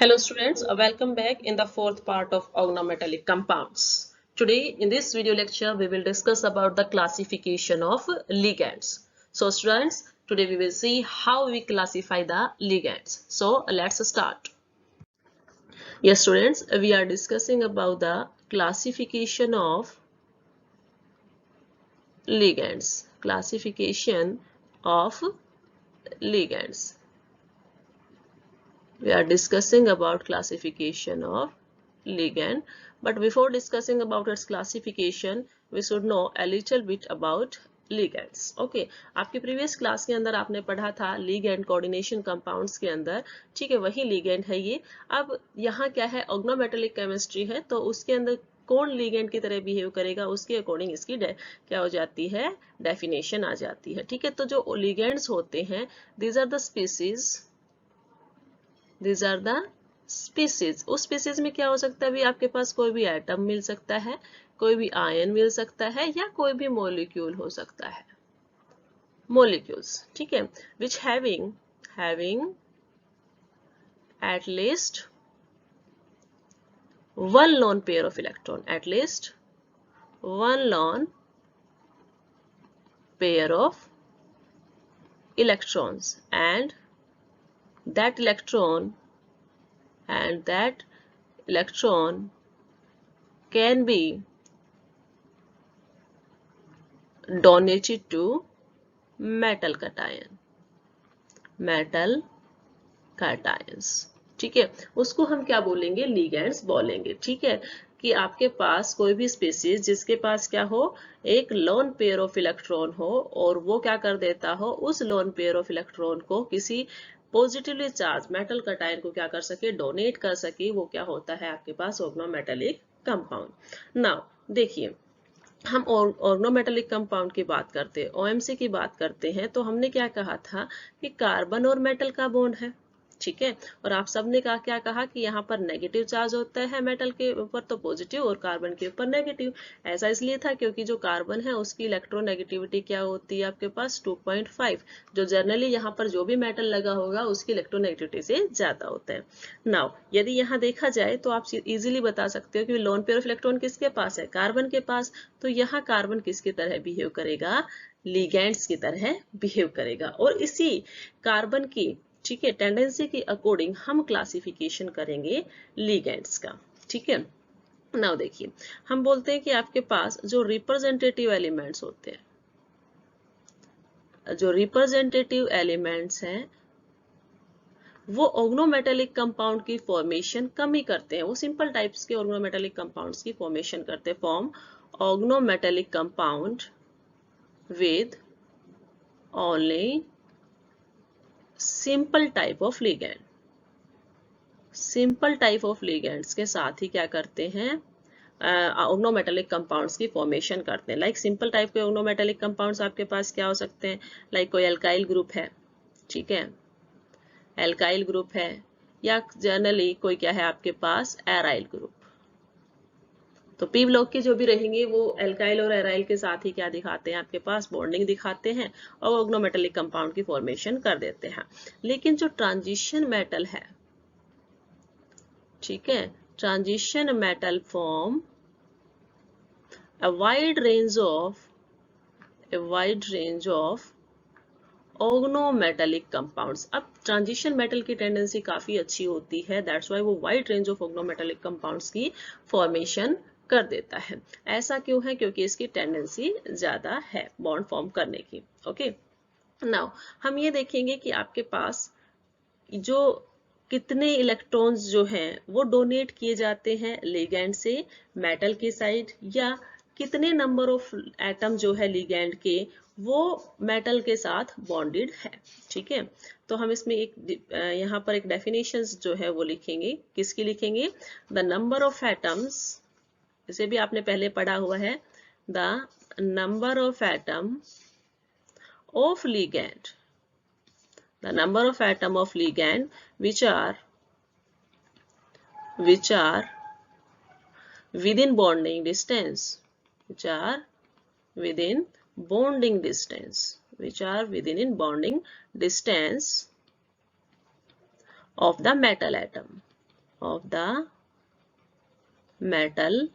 Hello students, welcome back in the fourth part of organometallic compounds. Today in this video lecture we will discuss about the classification of ligands. So students, today we will see how we classify the ligands. So let's start. Yes students, we are discussing about the classification of ligands. Classification of ligands. We are discussing about classification of ligand, but before discussing about its classification we should know a little bit about ligands. Okay, आपके previous class के अंदर आपने पढ़ा था ligand coordination compounds के अंदर, ठीक है, वही लिगैंड है ये। अब यहाँ क्या है, ऑर्गेनोमेटालिक केमिस्ट्री है, तो उसके अंदर कौन लिगैंड की तरह बिहेव करेगा उसके अकॉर्डिंग इसकी क्या हो जाती है, डेफिनेशन आ जाती है। ठीक है, तो जो लिगैंड्स होते हैं these are the species, these are the species। उस स्पीसीज में क्या हो सकता है, भी आपके पास कोई भी एटम मिल सकता है, कोई भी आयन मिल सकता है, या कोई भी मॉलिक्यूल हो सकता है, मॉलिक्यूल्स। ठीक है, which having at least one lone pair of electron, at least one lone pair of electrons, and that electron can be donated to metal cations। ठीक है, उसको हम क्या बोलेंगे, लिगैंड्स बोलेंगे। ठीक है, कि आपके पास कोई भी स्पीसीज जिसके पास क्या हो, एक लोन पेयर ऑफ इलेक्ट्रॉन हो, और वो क्या कर देता हो, उस लोन पेयर ऑफ इलेक्ट्रॉन को किसी पॉजिटिवली चार्ज मेटल कटायन को क्या कर सके, डोनेट कर सके, वो क्या होता है आपके पास ऑर्गेनोमेटालिक कंपाउंड। नाउ देखिए, हम ऑर्गेनोमेटालिक कंपाउंड की बात करते हैं, ओएमसी की बात करते हैं, तो हमने क्या कहा था कि कार्बन और मेटल का बॉन्ड है। ठीक है, और आप सबने क्या कहा कि यहाँ पर नेगेटिव चार्ज होता है मेटल के ऊपर तो पॉजिटिव, और कार्बन के ऊपर नेगेटिव। ऐसा इसलिए था क्योंकि जो कार्बन है उसकी इलेक्ट्रोनेगेटिविटी क्या होती है आपके पास 2.5, जो जनरली यहाँ पर जो भी मेटल लगा होगा उसकी इलेक्ट्रोनेगेटिविटी से ज्यादा होता है। नाउ यदि यहाँ देखा जाए तो आप इजीली बता सकते हो कि लोन पेयर ऑफ इलेक्ट्रॉन किसके पास है, कार्बन के पास, तो यहाँ कार्बन किसकी तरह बिहेव करेगा, लिगैंड्स की तरह बिहेव करेगा। और इसी कार्बन की, ठीक है, टेंडेंसी के अकॉर्डिंग हम क्लासिफिकेशन करेंगे लिगैंड्स का। ठीक है, नाउ देखिए, हम बोलते हैं कि आपके पास जो रिप्रेजेंटेटिव एलिमेंट्स होते हैं, जो रिप्रेजेंटेटिव एलिमेंट्स हैं वो ऑर्गेनोमेटालिक कंपाउंड की फॉर्मेशन कम ही करते हैं, वो सिंपल टाइप्स के ऑर्गेनोमेटालिक कंपाउंड्स की फॉर्मेशन करते हैं, form organometallic compound with only simple type of ligand. Simple type of ligands के साथ ही क्या करते हैं, ऑर्गेनोमेटालिक कंपाउंड्स की फॉर्मेशन करते हैं। लाइक सिंपल टाइप के ऑर्गेनोमेटालिक कंपाउंड्स आपके पास क्या हो सकते हैं, लाइक कोई एल्काइल ग्रुप है, ठीक है, एल्काइल ग्रुप है, या जनरली कोई क्या है आपके पास एराइल ग्रुप। तो पी ब्लॉक के जो भी रहेंगे वो एल्काइल और एराइल के साथ ही क्या दिखाते हैं, आपके पास बॉन्डिंग दिखाते हैं और ऑर्गेनोमेटालिक कंपाउंड की फॉर्मेशन कर देते हैं। लेकिन जो ट्रांजिशन मेटल है, ठीक है, transition metal form a wide range of organometallic compounds. अब ट्रांजिशन मेटल की टेंडेंसी काफी अच्छी होती है, दैट्स व्हाई वो wide range of organometallic compounds की फॉर्मेशन कर देता है। ऐसा क्यों है, क्योंकि इसकी टेंडेंसी ज्यादा है बॉन्ड फॉर्म करने की। ओके, नाउ हम ये देखेंगे कि आपके पास जो कितने इलेक्ट्रॉन्स जो हैं वो डोनेट किए जाते हैं लिगैंड से मेटल के साइड, या कितने नंबर ऑफ एटम जो है लिगैंड के वो मेटल के साथ बॉन्डेड है। ठीक है, तो हम इसमें एक यहाँ पर एक डेफिनेशंस जो है वो लिखेंगे, किसकी लिखेंगे, द नंबर ऑफ एटम्स, इसे भी आपने पहले पढ़ा हुआ है, the number of atom of ligand, the number of atom of ligand which are within bonding distance, which are within bonding distance, which are within in bonding distance of the metal atom, of the metal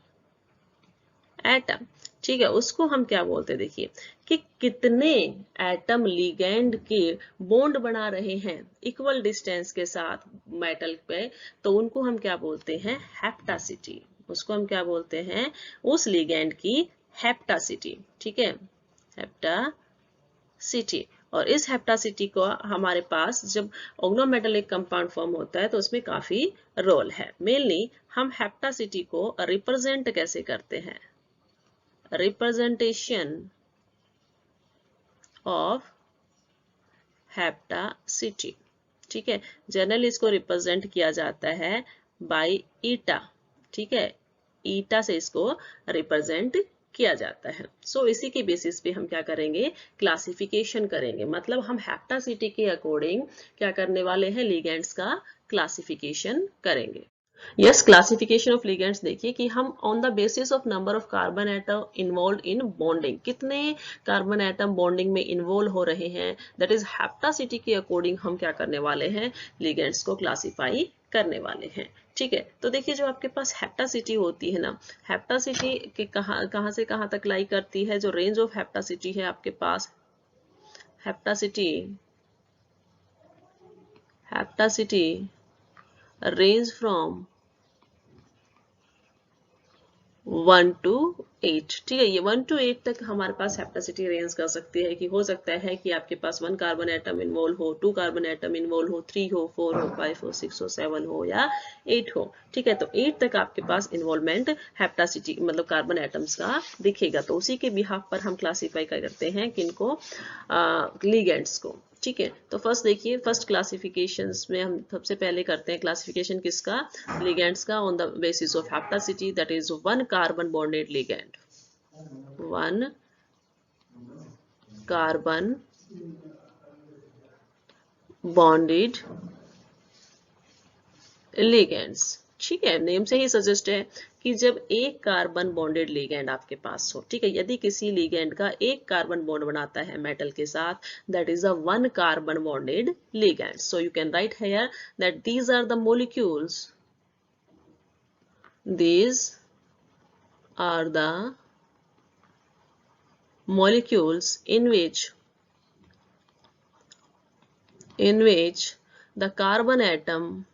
atom. ठीक है, उसको हम क्या बोलते हैं, देखिए कि कितने एटम लिगैंड के बॉन्ड बना रहे हैं इक्वल डिस्टेंस के साथ मेटल पे, तो उनको हम क्या बोलते हैं, हेप्टासिटी। उसको हम क्या बोलते हैं, उस लिगैंड की हेप्टासिटी। ठीक है, हेप्टासिटी। और इस हेप्टासिटी को हमारे पास जब ऑर्गेनोमेटालिक कंपाउंड फॉर्म होता है तो उसमें काफी रोल है। मेनली हम हेप्टासिटी को रिप्रेजेंट कैसे करते हैं, representation of हेप्टासिटी। ठीक है, जनरली इसको रिप्रेजेंट किया जाता है बाय ईटा। ठीक है, ईटा से इसको रिप्रेजेंट किया जाता है। सो इसी के बेसिस पे हम क्या करेंगे, क्लासिफिकेशन करेंगे। मतलब हम हेप्टासिटी के अकॉर्डिंग क्या करने वाले हैं, लिगेंड्स का क्लासिफिकेशन करेंगे। यस, क्लासिफिकेशन ऑफ लिगेंड्स देखिए कि हम on the basis of number of carbon atom involve in bonding, कितने कार्बन एटम बॉन्डिंग में इन्वॉल्व हो रहे हैं, दैट इज हेप्टासिटी के अकॉर्डिंग हम क्या करने वाले हैं, लिगेंड्स को क्लासिफाई करने वाले हैं। ठीक है, तो देखिए जो आपके पास हेप्टासिटी होती है ना, हेप्टासिटी के कहाँ से कहाँ तक लाई करती है, जो रेंज ऑफ हेप्टासिटी है आपके पास, हेप्टासिटी range from 1 to 8। ठीक है, ये 1 to 8 तक हमारे पास हेप्टासिटी रेंज कर सकती है कि हो सकता है कि आपके पास 1 कार्बन एटम इन्वॉल्व हो, 2 कार्बन एटम इन्वॉल्व हो, 3 हो, 4 हो, 5 हो, 6 हो, 7 हो या 8 हो। ठीक है, तो 8 तक आपके पास इन्वॉल्वमेंट हेप्टासिटी मतलब कार्बन एटम्स का दिखेगा। तो उसी के बिहाफ पर हम क्लासीफाई करते हैं किनको, लिगेंड्स को। ठीक है, तो फर्स्ट देखिए, फर्स्ट क्लासिफिकेशंस में हम सबसे पहले करते हैं क्लासिफिकेशन किसका, लिगेंड्स का, on the basis of hapticity, that is 1 carbon bonded ligand, 1 carbon bonded ligands. ठीक है, नेम से ही सजेस्ट है कि जब एक कार्बन बॉन्डेड लिगेंड आपके पास हो, ठीक है, यदि किसी लिगेंड का एक कार्बन बॉन्ड बनाता है मेटल के साथ, that is a 1 carbon bonded ligand. So you can write here that these are the molecules, these are the molecules in which the carbon atom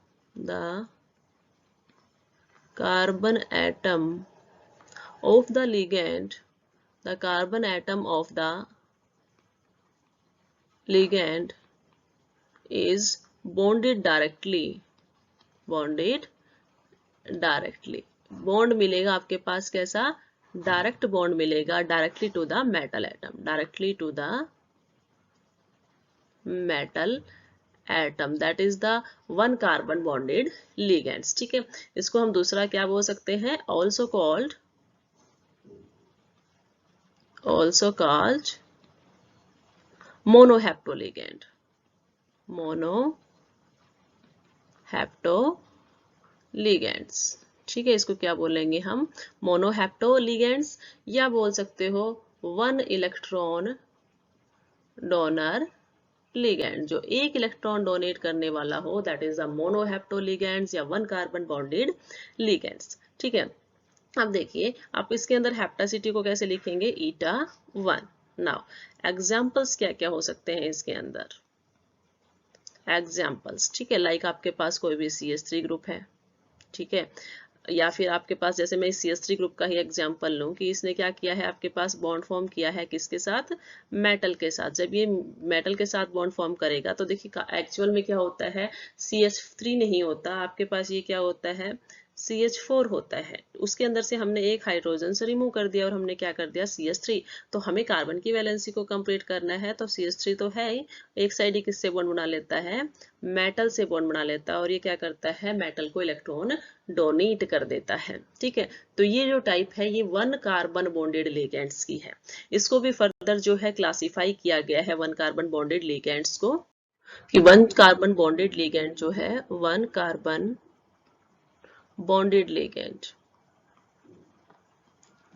of the ligand, the carbon atom of the ligand is bonded directly, bond मिलेगा आपके पास कैसा, direct bond मिलेगा, directly to the metal atom, directly to the metal atom, that is the 1 carbon bonded ligands. ठीक है, इसको हम दूसरा क्या बोल सकते हैं, ऑल्सो कॉल्ड मोनोहेप्टोलिगेंड, मोनोहेप्टोलिगेंड्स। ठीक है, इसको क्या बोलेंगे हम, मोनोहेप्टोलिगेंड्स, या बोल सकते हो 1 इलेक्ट्रॉन डोनर लिगेंड, जो एक इलेक्ट्रॉन डोनेट करने वाला हो, दैट इज अ मोनोहेप्टोलिगेंड्स या 1 कार्बन बॉन्डेड लिगेंड्स। ठीक है, अब देखिए आप इसके अंदर हेप्टासिटी को कैसे लिखेंगे, ईटा 1। नाउ एग्जाम्पल्स क्या क्या हो सकते हैं इसके अंदर, एग्जाम्पल्स, ठीक है, लाइक आपके पास कोई भी CH3 ग्रुप है, ठीक है, या फिर आपके पास जैसे मैं CH3 ग्रुप का ही एग्जांपल लूं कि इसने क्या किया है, आपके पास बॉन्ड फॉर्म किया है किसके साथ, मेटल के साथ। जब ये मेटल के साथ बॉन्ड फॉर्म करेगा तो देखिए एक्चुअल में क्या होता है, CH3 नहीं होता आपके पास, ये क्या होता है, CH4 होता है। उसके अंदर से हमने एक हाइड्रोजन से रिमूव कर दिया और हमने क्या कर दिया, CH3। तो हमें कार्बन की वैलेंसी को कंप्लीट करना है, तो CH3 तो है ही, एक साइड ही किससे बॉन्ड बना लेता है, मेटल से बॉन्ड बना लेता है, और ये क्या करता है, मेटल को इलेक्ट्रॉन डोनेट कर देता है। ठीक है, तो ये जो टाइप है ये 1 कार्बन बॉन्डेड लिगेंड्स की है। इसको भी फर्दर जो है क्लासिफाई किया गया है 1 कार्बन बॉन्डेड लिगेंड्स को, कि 1 कार्बन बॉन्डेड लिगेंड जो है 1 कार्बन बॉन्डेड लिगेंड,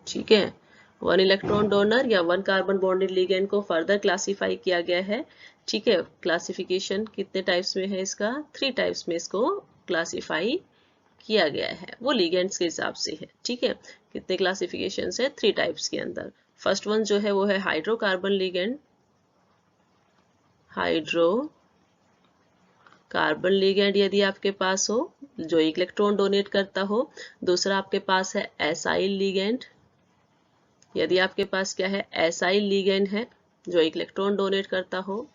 ठीक है, 1 इलेक्ट्रॉन डोनर या 1 कार्बन बॉन्डेड लिगेंड को फर्दर क्लासिफाई किया गया है। ठीक है, क्लासिफिकेशन कितने टाइप्स में है इसका, 3 टाइप्स में इसको क्लासिफाई किया गया है वो लिगेंड्स के हिसाब से है, ठीक है। कितने क्लासिफिकेशन है, 3 टाइप्स के अंदर। फर्स्ट वन जो है वो है हाइड्रोकार्बन लिगेंड, हाइड्रोकार्बन लिगेंड यदि आपके पास हो जो एक इलेक्ट्रॉन डोनेट करता हो। दूसरा आपके पास है एसाइल लिगेंड, यदि आपके पास क्या है, एसाइल लिगेंड है जो एक इलेक्ट्रॉन डोनेट करता हो,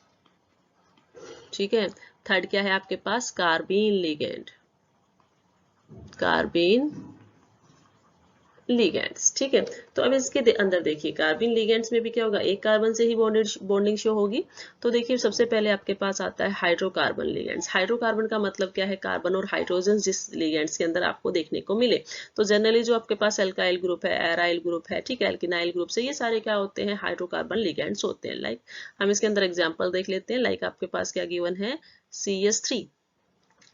ठीक है। थर्ड क्या है आपके पास, कार्बीन लिगेंड, कार्बीन लिगेंड्स, ठीक है। तो अब इसके अंदर देखिए कार्बन लिगेंड्स में भी क्या होगा, एक कार्बन से ही बॉन्डिंग शो होगी। तो देखिए सबसे पहले आपके पास आता है हाइड्रोकार्बन लिगेंड्स। हाइड्रोकार्बन का मतलब क्या है, कार्बन और हाइड्रोजन जिस लिगेंड्स के अंदर आपको देखने को मिले। तो जनरली जो आपके पास एल्काइल ग्रुप है, एराइल ग्रुप है, ठीक है, एल्किनाइल ग्रुप से, ये सारे क्या होते हैं, हाइड्रोकार्बन लिगेंड्स होते हैं। लाइक हम इसके अंदर एग्जाम्पल देख लेते हैं। लाइक आपके पास क्या गिवन है, CH3,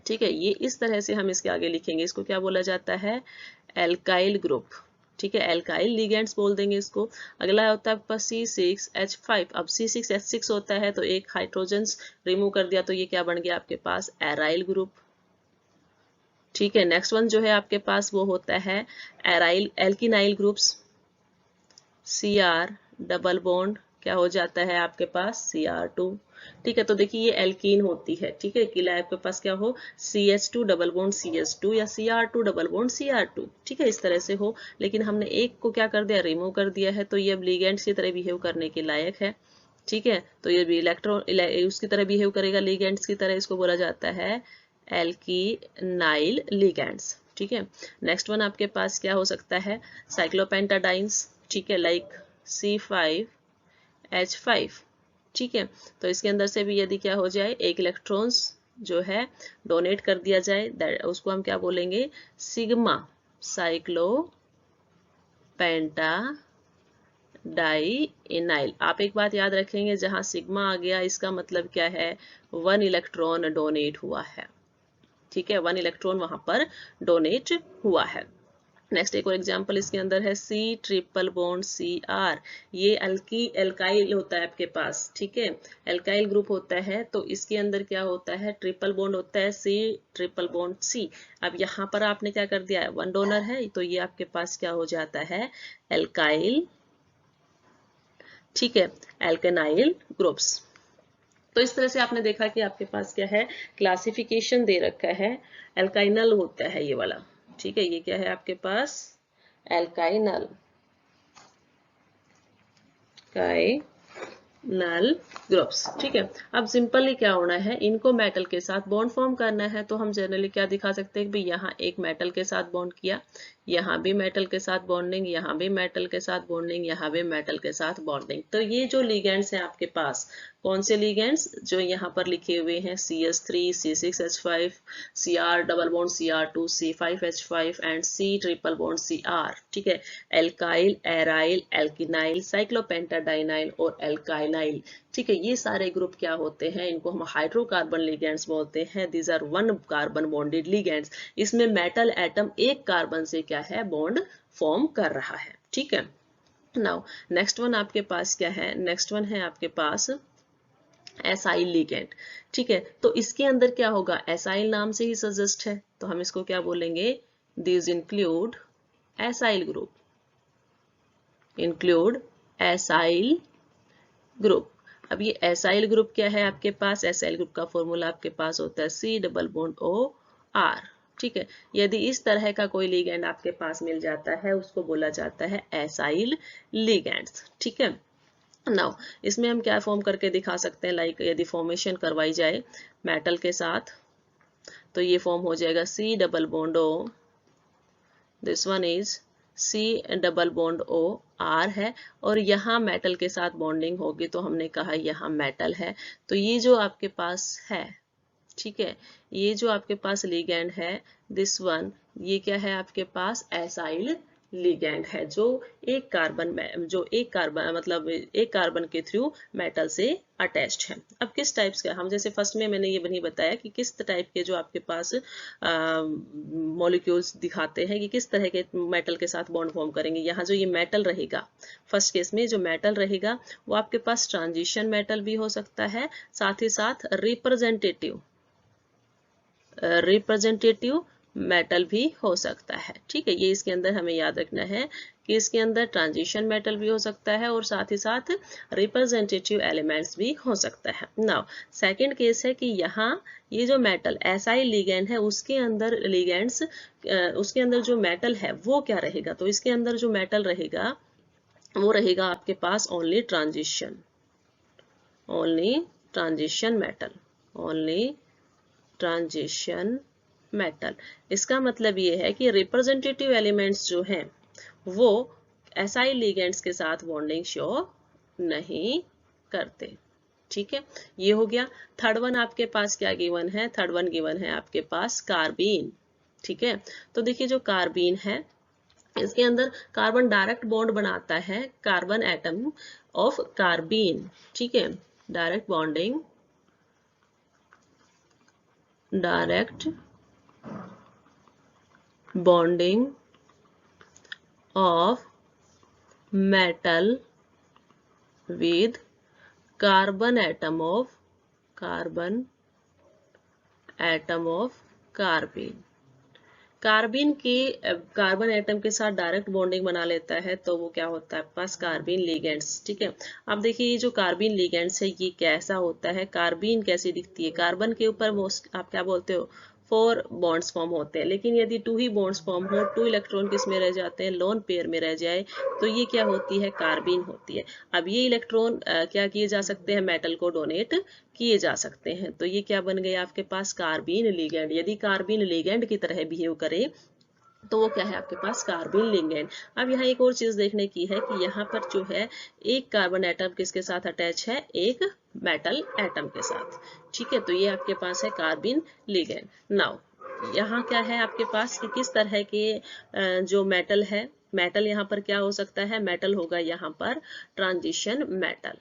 ठीक है। ये इस तरह से हम इसके आगे लिखेंगे, इसको क्या बोला जाता है, एल्काइल ग्रुप, ठीक है, एल्काइल लिगेंड्स बोल देंगे इसको। अगला होता है आपके पास C6H5। अब C6H6 होता है तो एक हाइड्रोजन रिमूव कर दिया तो ये क्या बन गया आपके पास, एराइल ग्रुप, ठीक है। नेक्स्ट वन जो है आपके पास वो होता है aryl alkenyl groups, Cr double bond क्या हो जाता है आपके पास, Cr2, ठीक है। तो देखिए ये एल्कीन होती है, ठीक है, कि आपके पास क्या हो, CH2 डबल बॉन्ड CH2 या Cr2 डबल बॉन्ड Cr2, ठीक है, इस तरह से हो। लेकिन हमने एक को क्या कर दिया, रिमूव कर दिया है, तो ये अब लिगेंड्स की तरह बिहेव करने के लायक है, ठीक है। तो ये भी इलेक्ट्रॉन उसकी तरह बिहेव करेगा, लिगेंड्स की तरह, इसको बोला जाता है एल्कीनाइल लिगेंड्स, ठीक है। नेक्स्ट वन आपके पास क्या हो सकता है, साइक्लोपेंटाडाइंस, ठीक है, लाइक C5H5, ठीक है। तो इसके अंदर से भी यदि क्या हो जाए, एक इलेक्ट्रॉन्स जो है डोनेट कर दिया जाए, उसको हम क्या बोलेंगे, सिग्मा साइक्लोपेंटाडाइनाइल। आप एक बात याद रखेंगे, जहां सिग्मा आ गया इसका मतलब क्या है, 1 इलेक्ट्रॉन डोनेट हुआ है, ठीक है, 1 इलेक्ट्रॉन वहां पर डोनेट हुआ है। नेक्स्ट एक और एग्जांपल इसके अंदर है C ट्रिपल बॉन्ड Cr। ये एल्काइल होता है आपके पास, ठीक है, एल्काइल ग्रुप होता है। तो इसके अंदर क्या होता है, ट्रिपल बॉन्ड होता है, C ट्रिपल बॉन्ड C। अब यहाँ पर आपने क्या कर दिया है, 1 डोनर है, तो ये आपके पास क्या हो जाता है, एल्काइल, ठीक है, एल्केनाइल ग्रुप्स। तो इस तरह से आपने देखा कि आपके पास क्या है, क्लासिफिकेशन दे रखा है, एल्काइनल होता है ये वाला, ठीक है। ये क्या है आपके पास, एल्काइनल नल ग्रुप्स, ठीक है। अब सिंपली क्या होना है, इनको मेटल के साथ बॉन्ड फॉर्म करना है। तो हम जनरली क्या दिखा सकते हैं, भाई यहाँ एक मेटल के साथ बॉन्ड किया, यहाँ भी मेटल के साथ बॉन्डिंग, यहाँ भी मेटल के साथ बॉन्डिंग, यहाँ भी मेटल के साथ बॉन्डिंग। तो ये जो लिगेंड्स हैं आपके पास, कौन से लिगेंड्स, जो यहाँ पर लिखे हुए हैं, CH3, C6H5, Cr double bond Cr2, C5H5 and C triple bond Cr, ठीक है। एल्काइल, एराइल, एल्किनाइल, साइक्लोपेंटाडाइनाइल और एल्काइनाइल, ठीक है। ये सारे ग्रुप क्या होते हैं, इनको हम हाइड्रोकार्बन लिगेंड्स बोलते हैं। These are 1 carbon bonded ligands. इसमें मेटल एटम एक कार्बन से क्या है, बॉन्ड फॉर्म कर रहा है, ठीक है। नाउ नेक्स्ट वन आपके पास क्या है, नेक्स्ट वन है आपके पास एसाइल लिगेंड, ठीक है। तो इसके अंदर क्या होगा, एसाइल नाम से ही सजेस्ट है, तो हम इसको क्या बोलेंगे, these include acyl group, include acyl group. अब ये एसाइल ग्रुप क्या है आपके पास, एसाइल ग्रुप का फॉर्मूला आपके पास होता है C डबल बॉन्ड OR, ठीक है। यदि इस तरह का कोई लिगेंड आपके पास मिल जाता है, उसको बोला जाता है एसाइल लिगेंड्स, ठीक है। नाउ इसमें हम क्या फॉर्म करके दिखा सकते हैं, लाइक यदि फॉर्मेशन करवाई जाए मेटल के साथ, तो ये फॉर्म हो जाएगा C double bond O, this one is C double bond O R है, और यहाँ मेटल के साथ बॉन्डिंग होगी, तो हमने कहा यहाँ मेटल है। तो ये जो आपके पास है, ठीक है, ये जो आपके पास लिगेंड है, दिस वन, ये क्या है आपके पास, एसाइल लिगेंड है, जो एक कार्बन मतलब एक कार्बन के थ्रू मेटल से अटैच्ड है। अब किस टाइप्स का, हम जैसे फर्स्ट में मैंने ये नहीं बताया कि किस टाइप के जो आपके पास मॉलिक्यूल्स दिखाते हैं कि किस तरह के मेटल के साथ बॉन्ड फॉर्म करेंगे। यहाँ जो ये मेटल रहेगा, फर्स्ट केस में जो मेटल रहेगा वो आपके पास ट्रांजिशन मेटल भी हो सकता है, साथ ही साथ रिप्रेजेंटेटिव मेटल भी हो सकता है। ठीक है, ये इसके अंदर हमें याद रखना है कि इसके अंदर ट्रांजिशन मेटल भी हो सकता है और साथ ही साथ रिप्रेजेंटेटिव एलिमेंट्स भी हो सकता है। नाउ सेकंड केस है कि यहाँ ये जो मेटल SI लिगेंड है उसके अंदर लिगेंड्स उसके अंदर जो मेटल है वो क्या रहेगा, तो इसके अंदर जो मेटल रहेगा वो रहेगा आपके पास only transition metal, only transition metal. इसका मतलब ये है कि रिप्रेजेंटेटिव एलिमेंट्स जो हैं वो SI लिगेंड्स के साथ बॉन्डिंग शो नहीं करते। ठीक है, ये हो गया। थर्ड वन आपके पास क्या गिवन है, थर्ड वन गिवन है आपके पास कार्बीन। ठीक है, तो देखिए जो कार्बीन है इसके अंदर कार्बन डायरेक्ट बॉन्ड बनाता है कार्बन एटम ऑफ कार्बीन। ठीक है, direct bonding, direct bonding of metal with carbon atom of carbene. Carbene के कार्बन एटम के साथ डायरेक्ट बॉन्डिंग बना लेता है तो वो क्या होता है आपके पास कार्बीन लिगेंड्स। ठीक है, अब देखिए ये जो कार्बीन लिगेंड्स है ये कैसा होता है, कार्बीन कैसी दिखती है, कार्बन के ऊपर मोस्ट आप क्या बोलते हो 4 बॉन्ड्स फॉर्म होते हैं, लेकिन यदि 2 ही बॉन्ड्स फॉर्म हो, 2 इलेक्ट्रॉन किस में रह जाते हैं, लोन पेयर में रह जाए, तो ये क्या होती है, कार्बीन होती है। अब ये इलेक्ट्रॉन क्या किए जा सकते हैं, मेटल को डोनेट किए जा सकते हैं, तो ये क्या बन गया आपके पास कार्बीन लिगेंड। यदि कार्बीन लिगेंड की तरह बिहेव करे तो वो क्या है आपके पास कार्बीन लिगेंड। अब यहाँ एक और चीज देखने की है कि यहाँ पर जो है एक कार्बन एटम किसके साथ अटैच है, एक मेटल एटम के साथ। ठीक है, तो ये आपके पास है कार्बीन लिगेंड। नाउ यहाँ क्या है आपके पास कि किस तरह के जो मेटल है, मेटल यहाँ पर क्या हो सकता है, मेटल होगा यहाँ पर ट्रांजिशन मेटल।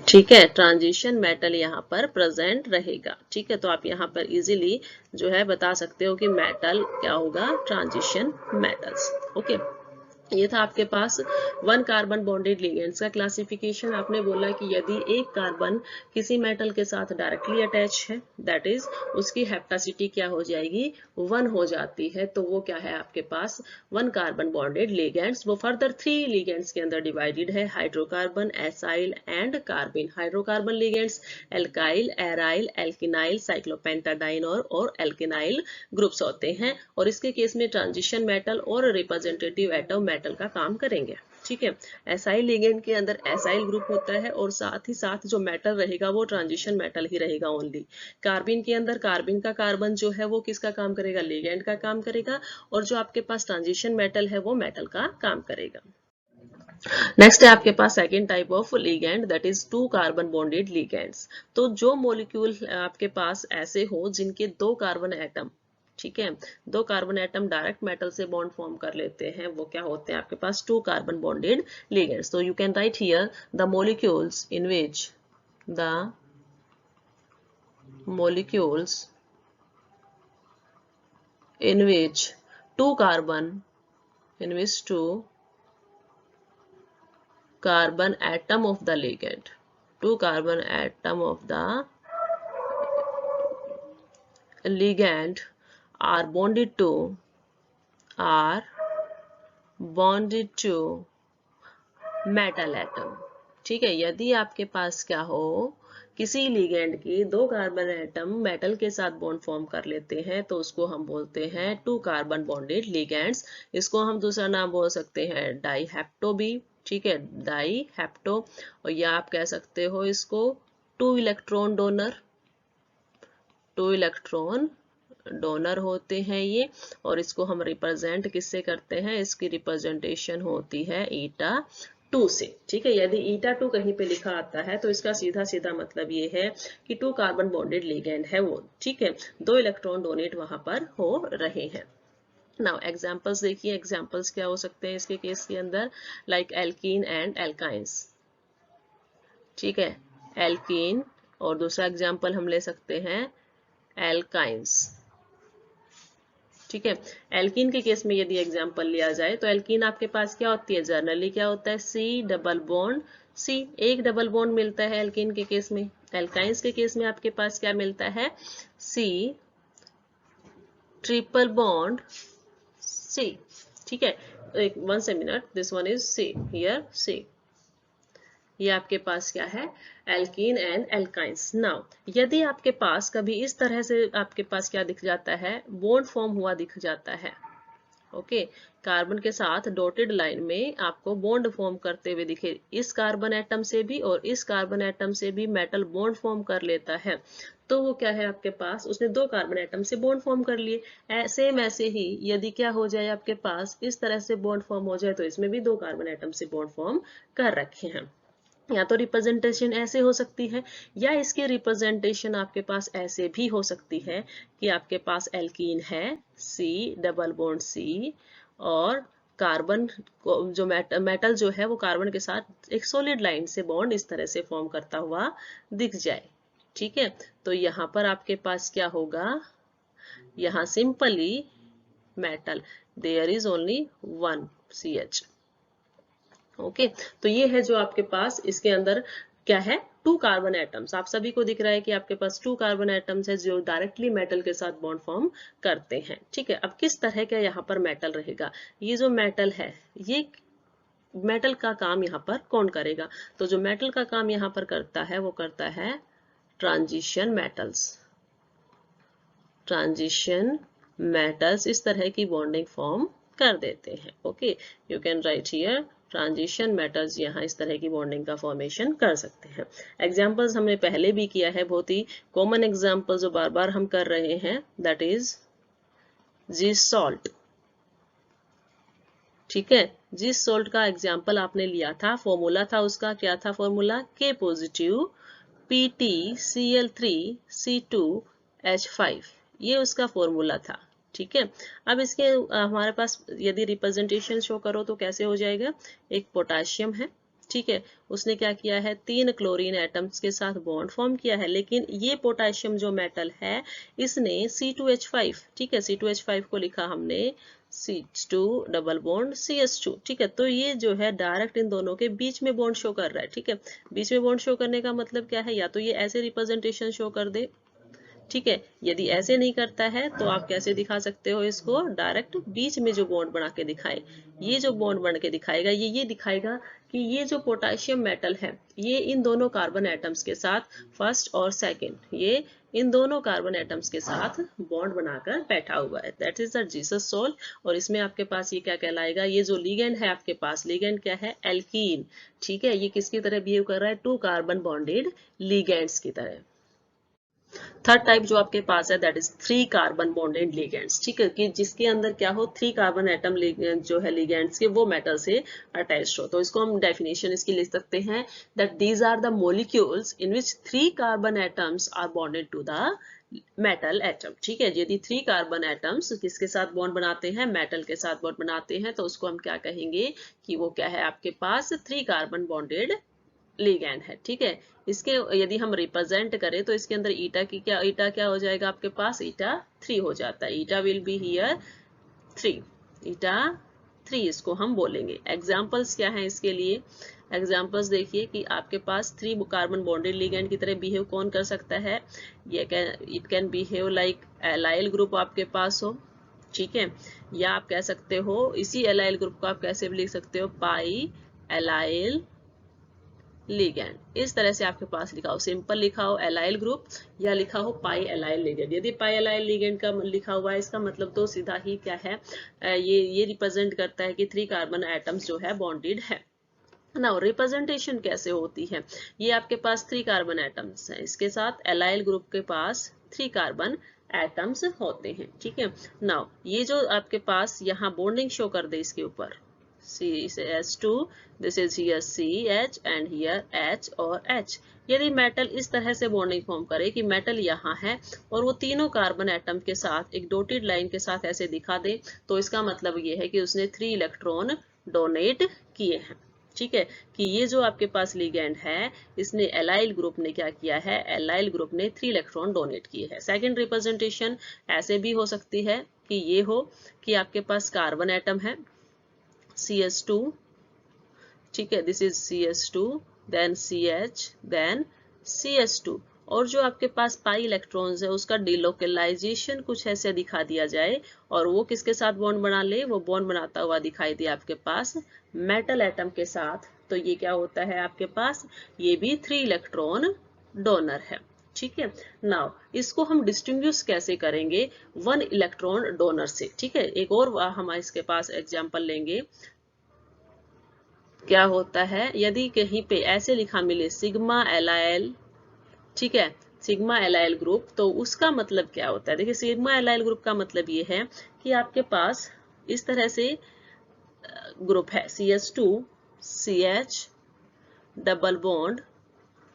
ठीक है, ट्रांजिशन मेटल यहाँ पर प्रेजेंट रहेगा। ठीक है, तो आप यहाँ पर इजीली जो है बता सकते हो कि मेटल क्या होगा, ट्रांजिशन मेटल्स। ओके, ये था आपके पास 1 कार्बन बॉन्डेड लिगेंड्स का क्लासिफिकेशन। आपने बोला कि यदि एक कार्बन किसी मेटल के साथ डायरेक्टली अटैच है, दैट इज उसकी हेप्टासिटी क्या हो जाएगी, 1 हो जाती है, तो वो क्या है आपके पास 1 कार्बन बॉन्डेड लिगेंड्स। वो फर्दर 3 लिगेंड्स के अंदर डिवाइडेड है, hydrocarbon, acyl and कार्बिन। Hydrocarbon ligands alkyl, aryl, alkenyl, cyclopentadiene और एल्किनाइल ग्रुप्स होते हैं, और इसके केस में ट्रांजिशन मेटल और रिप्रेजेंटेटिव एटम मेटल का काम करेंगे। ठीक है, एसाइल लिगेंड के अंदर एसाइल ग्रुप होता है और साथ ही साथ जो मेटल रहेगा वो ट्रांजिशन मेटल ही रहेगा ओनली। कार्बिन के अंदर कार्बिन का कार्बन जो है वो किसका काम करेगा, लिगेंड का काम करेगा, और जो आपके पास ट्रांजिशन मेटल है वो मेटल का काम करेगा। नेक्स्ट है आपके पास second type of ligand, that is 2 carbon bonded ligands. तो जो मॉलिक्यूल आपके पास ऐसे हो जिनके 2 कार्बन एटम, ठीक है, 2 कार्बन एटम डायरेक्ट मेटल से बॉन्ड फॉर्म कर लेते हैं, वो क्या होते हैं आपके पास 2 कार्बन बॉन्डेड लिगेंड्स। तो you can write here the molecules in which two carbon atom of the ligand, 2 carbon atom of the ligand are bonded to metal atom। ठीक है, यदि आपके पास क्या हो, किसी लिगेंड की 2 कार्बन एटम मेटल के साथ बॉन्ड फॉर्म कर लेते हैं तो उसको हम बोलते हैं 2 कार्बन बॉन्डेड लिगेंड्स। इसको हम दूसरा नाम बोल सकते हैं डाईहेप्टो भी। ठीक है, डाईहेप्टो, और या आप कह सकते हो इसको 2 इलेक्ट्रॉन डोनर होते हैं ये, और इसको हम रिप्रेजेंट किससे करते हैं, इसकी रिप्रेजेंटेशन होती है ईटा 2 से। ठीक है, यदि ईटा 2 कहीं पे लिखा आता है तो इसका सीधा सीधा मतलब ये है कि 2 कार्बन बॉन्डेड लिगेंड है वो। ठीक है, 2 इलेक्ट्रॉन डोनेट वहां पर हो रहे हैं। नाउ एग्जांपल्स देखिए, एग्जांपल्स क्या हो सकते हैं इसके केस के अंदर, लाइक एल्कीन एंड एल्काइंस। ठीक है, एल्कीन, और दूसरा एग्जांपल हम ले सकते हैं एल्काइंस। ठीक है, एल्कीन के केस में यदि एग्जांपल लिया जाए तो एल्कीन आपके पास क्या होती है, जनरली क्या होता है, C डबल बॉन्ड C, एक डबल बॉन्ड मिलता है एल्कीन के केस में। एल्काइंस के केस में आपके पास क्या मिलता है, C ट्रिपल बॉन्ड C, ठीक है। एक 1 minute, this one is C, here C। ये आपके पास क्या है, एल्कीन एंड एल्काइंस। नाउ यदि आपके पास कभी इस तरह से आपके पास क्या दिख जाता है, बॉन्ड फॉर्म हुआ दिख जाता है, ओके, कार्बन के साथ डॉटेड लाइन में आपको बॉन्ड फॉर्म करते हुए दिखे, इस कार्बन एटम से भी और इस कार्बन एटम से भी मेटल बॉन्ड फॉर्म कर लेता है, तो वो क्या है आपके पास, उसने दो कार्बन एटम से बॉन्ड फॉर्म कर लिए। सेम ऐसे ही यदि क्या हो जाए आपके पास, इस तरह से बॉन्ड फॉर्म हो जाए, तो इसमें भी दो कार्बन एटम से बॉन्ड फॉर्म कर रखे हैं। या तो रिप्रेजेंटेशन ऐसे हो सकती है, या इसकी रिप्रेजेंटेशन आपके पास ऐसे भी हो सकती है कि आपके पास एल्कीन है C, डबल बॉन्ड C, और कार्बन जो मेटल जो है वो कार्बन के साथ एक सॉलिड लाइन से बॉन्ड इस तरह से फॉर्म करता हुआ दिख जाए, ठीक है। तो यहाँ पर आपके पास क्या होगा, यहाँ simply metal, there is only one CH, okay. तो ये है जो आपके पास इसके अंदर क्या है, टू कार्बन एटम्स। आप सभी को दिख रहा है कि आपके पास टू कार्बन एटम्स है जो डायरेक्टली मेटल के साथ बॉन्ड फॉर्म करते हैं, ठीक है। अब किस तरह का यहाँ पर मेटल रहेगा, ये जो मेटल है, ये मेटल का काम यहाँ पर कौन करेगा, तो जो मेटल का काम यहाँ पर करता है वो करता है ट्रांजिशन मेटल्स। ट्रांजिशन मेटल्स इस तरह की बॉन्डिंग फॉर्म कर देते हैं, okay. You can write here transition metals, यहाँ इस तरह की बॉन्डिंग का फॉर्मेशन कर सकते हैं। एग्जाम्पल्स हमने पहले भी किया है, बहुत ही कॉमन एग्जाम्पल जो बार बार हम कर रहे हैं, दैट इज जिस सॉल्ट, ठीक है। जिस सॉल्ट का एग्जाम्पल आपने लिया था, फॉर्मूला था उसका क्या था, फॉर्मूला K पॉजिटिव PtCl3C2H5, ये उसका फॉर्मूला था, ठीक है। अब इसके हमारे पास यदि रिप्रेजेंटेशन शो करो तो कैसे हो जाएगा, एक पोटाशियम है, ठीक है, उसने क्या किया है, 3 क्लोरीन एटम्स के साथ बॉन्ड फॉर्म किया है, लेकिन ये पोटाशियम जो मेटल है इसने C2H5, ठीक है, C2H5 को लिखा हमने C2 डबल बॉन्ड CH2, ठीक है। तो ये जो है डायरेक्ट इन दोनों के बीच में बॉन्ड शो कर रहा है, ठीक है। बीच में बॉन्ड शो करने का मतलब क्या है, या तो ये ऐसे रिप्रेजेंटेशन शो कर दे, ठीक है। यदि ऐसे नहीं करता है तो आप कैसे दिखा सकते हो इसको, डायरेक्ट बीच में जो बॉन्ड बना के दिखाए, ये जो बॉन्ड बन के दिखाएगा ये दिखाएगा कि ये जो पोटेशियम मेटल है ये इन दोनों कार्बन एटम्स के साथ, फर्स्ट और सेकंड, ये इन दोनों कार्बन एटम्स के साथ बॉन्ड बनाकर बैठा हुआ है, that is the Zeise's salt. और इसमें आपके पास ये क्या कहलाएगा, ये जो लिगेंड है आपके पास, लिगेंड क्या है, एल्कीन, ठीक है। ये किसकी तरह बिहेव कर रहा है, टू कार्बन बॉन्डेड लिगेंड्स की तरह। थर्ड टाइप जो आपके पास है that is 3 carbon bonded ligands, ठीक है, कि जिसके अंदर क्या हो, 3 कार्बन एटम जो है लिगेंड्स के वो मेटल से अटैच्ड हो। तो इसको हम डेफिनेशन इसकी लिख सकते हैं that these are the molecules in which 3 carbon atoms are bonded to the metal atom, ठीक है। यदि 3 कार्बन एटम्स किसके साथ बॉन्ड बनाते हैं, मेटल के साथ बॉन्ड बनाते हैं, तो उसको हम क्या कहेंगे कि वो क्या है आपके पास 3 कार्बन बॉन्डेड लिगैंड है, ठीक है। इसके यदि हम रिप्रेजेंट करें तो इसके अंदर ईटा क्या हो जाएगा आपके पास, ईटा 3 हो जाता है, ईटा विल बी हियर 3, ईटा 3 इसको हम बोलेंगे। एग्जांपल्स क्या हैं इसके लिए, एग्जांपल्स देखिए कि आपके पास 3 कार्बन बॉन्डेड लिगैंड की तरह बिहेव कौन कर सकता है, it can behave like allyl group आपके पास हो, ठीक है। या आप कह सकते हो इसी एलाइल ग्रुप को आप कैसे भी लिख सकते हो, पाई एलाइल लिगैंड, इस तरह से आपके पास लिखा हो, सिंपल लिखा हो एलाइल ग्रुप या लिखा हो पाई एलाइल लिगैंड। यदि पाई एलाइल लिगैंड का लिखा हुआ है इसका मतलब तो सीधा ही क्या है, ये रिप्रेजेंट करता है कि 3 कार्बन एटम्स जो है बॉन्डेड है। नाउ रिप्रेजेंटेशन कैसे होती है, ये आपके पास 3 कार्बन एटम्स है, इसके साथ एलाइल ग्रुप के पास 3 कार्बन एटम्स होते हैं, ठीक है। नाउ ये जो आपके पास यहाँ बॉन्डिंग शो कर दे इसके ऊपर, CH2, this is here CH and here H और H। यदि मेटल इस तरह से बॉन्डिंग फॉर्म करे कि मेटल यहाँ है और वो तीनों कार्बन एटम के साथ एक डॉटेड लाइन के साथ ऐसे दिखा दे, तो इसका मतलब ये है कि उसने 3 इलेक्ट्रॉन डोनेट किए हैं, ठीक है। कि ये जो आपके पास लिगैंड है इसने एलाइल ग्रुप ने क्या किया है, एलाइल ग्रुप ने 3 इलेक्ट्रॉन डोनेट किए हैं। सेकंड रिप्रेजेंटेशन ऐसे भी हो सकती है कि ये हो कि आपके पास कार्बन एटम है CH2, ठीक है, this is CH2, then CH, then CH2, और जो आपके पास पाई इलेक्ट्रॉन्स है उसका डिलोकलाइजेशन कुछ ऐसे दिखा दिया जाए और वो किसके साथ बॉन्ड बना ले, वो बॉन्ड बनाता हुआ दिखाई दे आपके पास मेटल एटम के साथ, तो ये क्या होता है आपके पास, ये भी 3 इलेक्ट्रॉन डोनर है। ठीक है, नाउ इसको हम डिस्टिंग्विश कैसे करेंगे 1 इलेक्ट्रॉन डोनर से। ठीक है, एक और हम इसके पास एग्जांपल लेंगे। क्या होता है यदि कहीं पे ऐसे लिखा मिले सिग्मा एलाइल, ठीक है, सिग्मा एलाइल ग्रुप, तो उसका मतलब क्या होता है। देखिए सिग्मा एलाइल ग्रुप का मतलब ये है कि आपके पास इस तरह से ग्रुप है CH2 CH double bond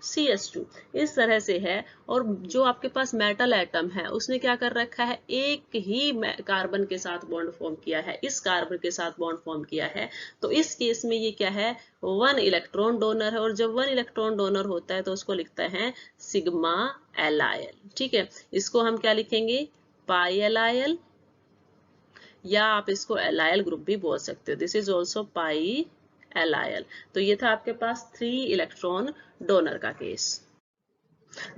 CH2 इस तरह से है, और जो आपके पास मेटल एटम है उसने क्या कर रखा है, एक ही कार्बन के साथ बॉन्ड फॉर्म किया है, इस कार्बन के साथ बॉन्ड फॉर्म किया है, तो इस केस में ये क्या है 1 इलेक्ट्रॉन डोनर है, और जब 1 इलेक्ट्रॉन डोनर होता है तो उसको लिखता है सिग्मा एलाइल। ठीक है, इसको हम क्या लिखेंगे पाई एलाइल, या आप इसको एलाइल ग्रुप भी बोल सकते हो, this is also pi allyl. तो ये था आपके पास 3 इलेक्ट्रॉन डोनर का केस।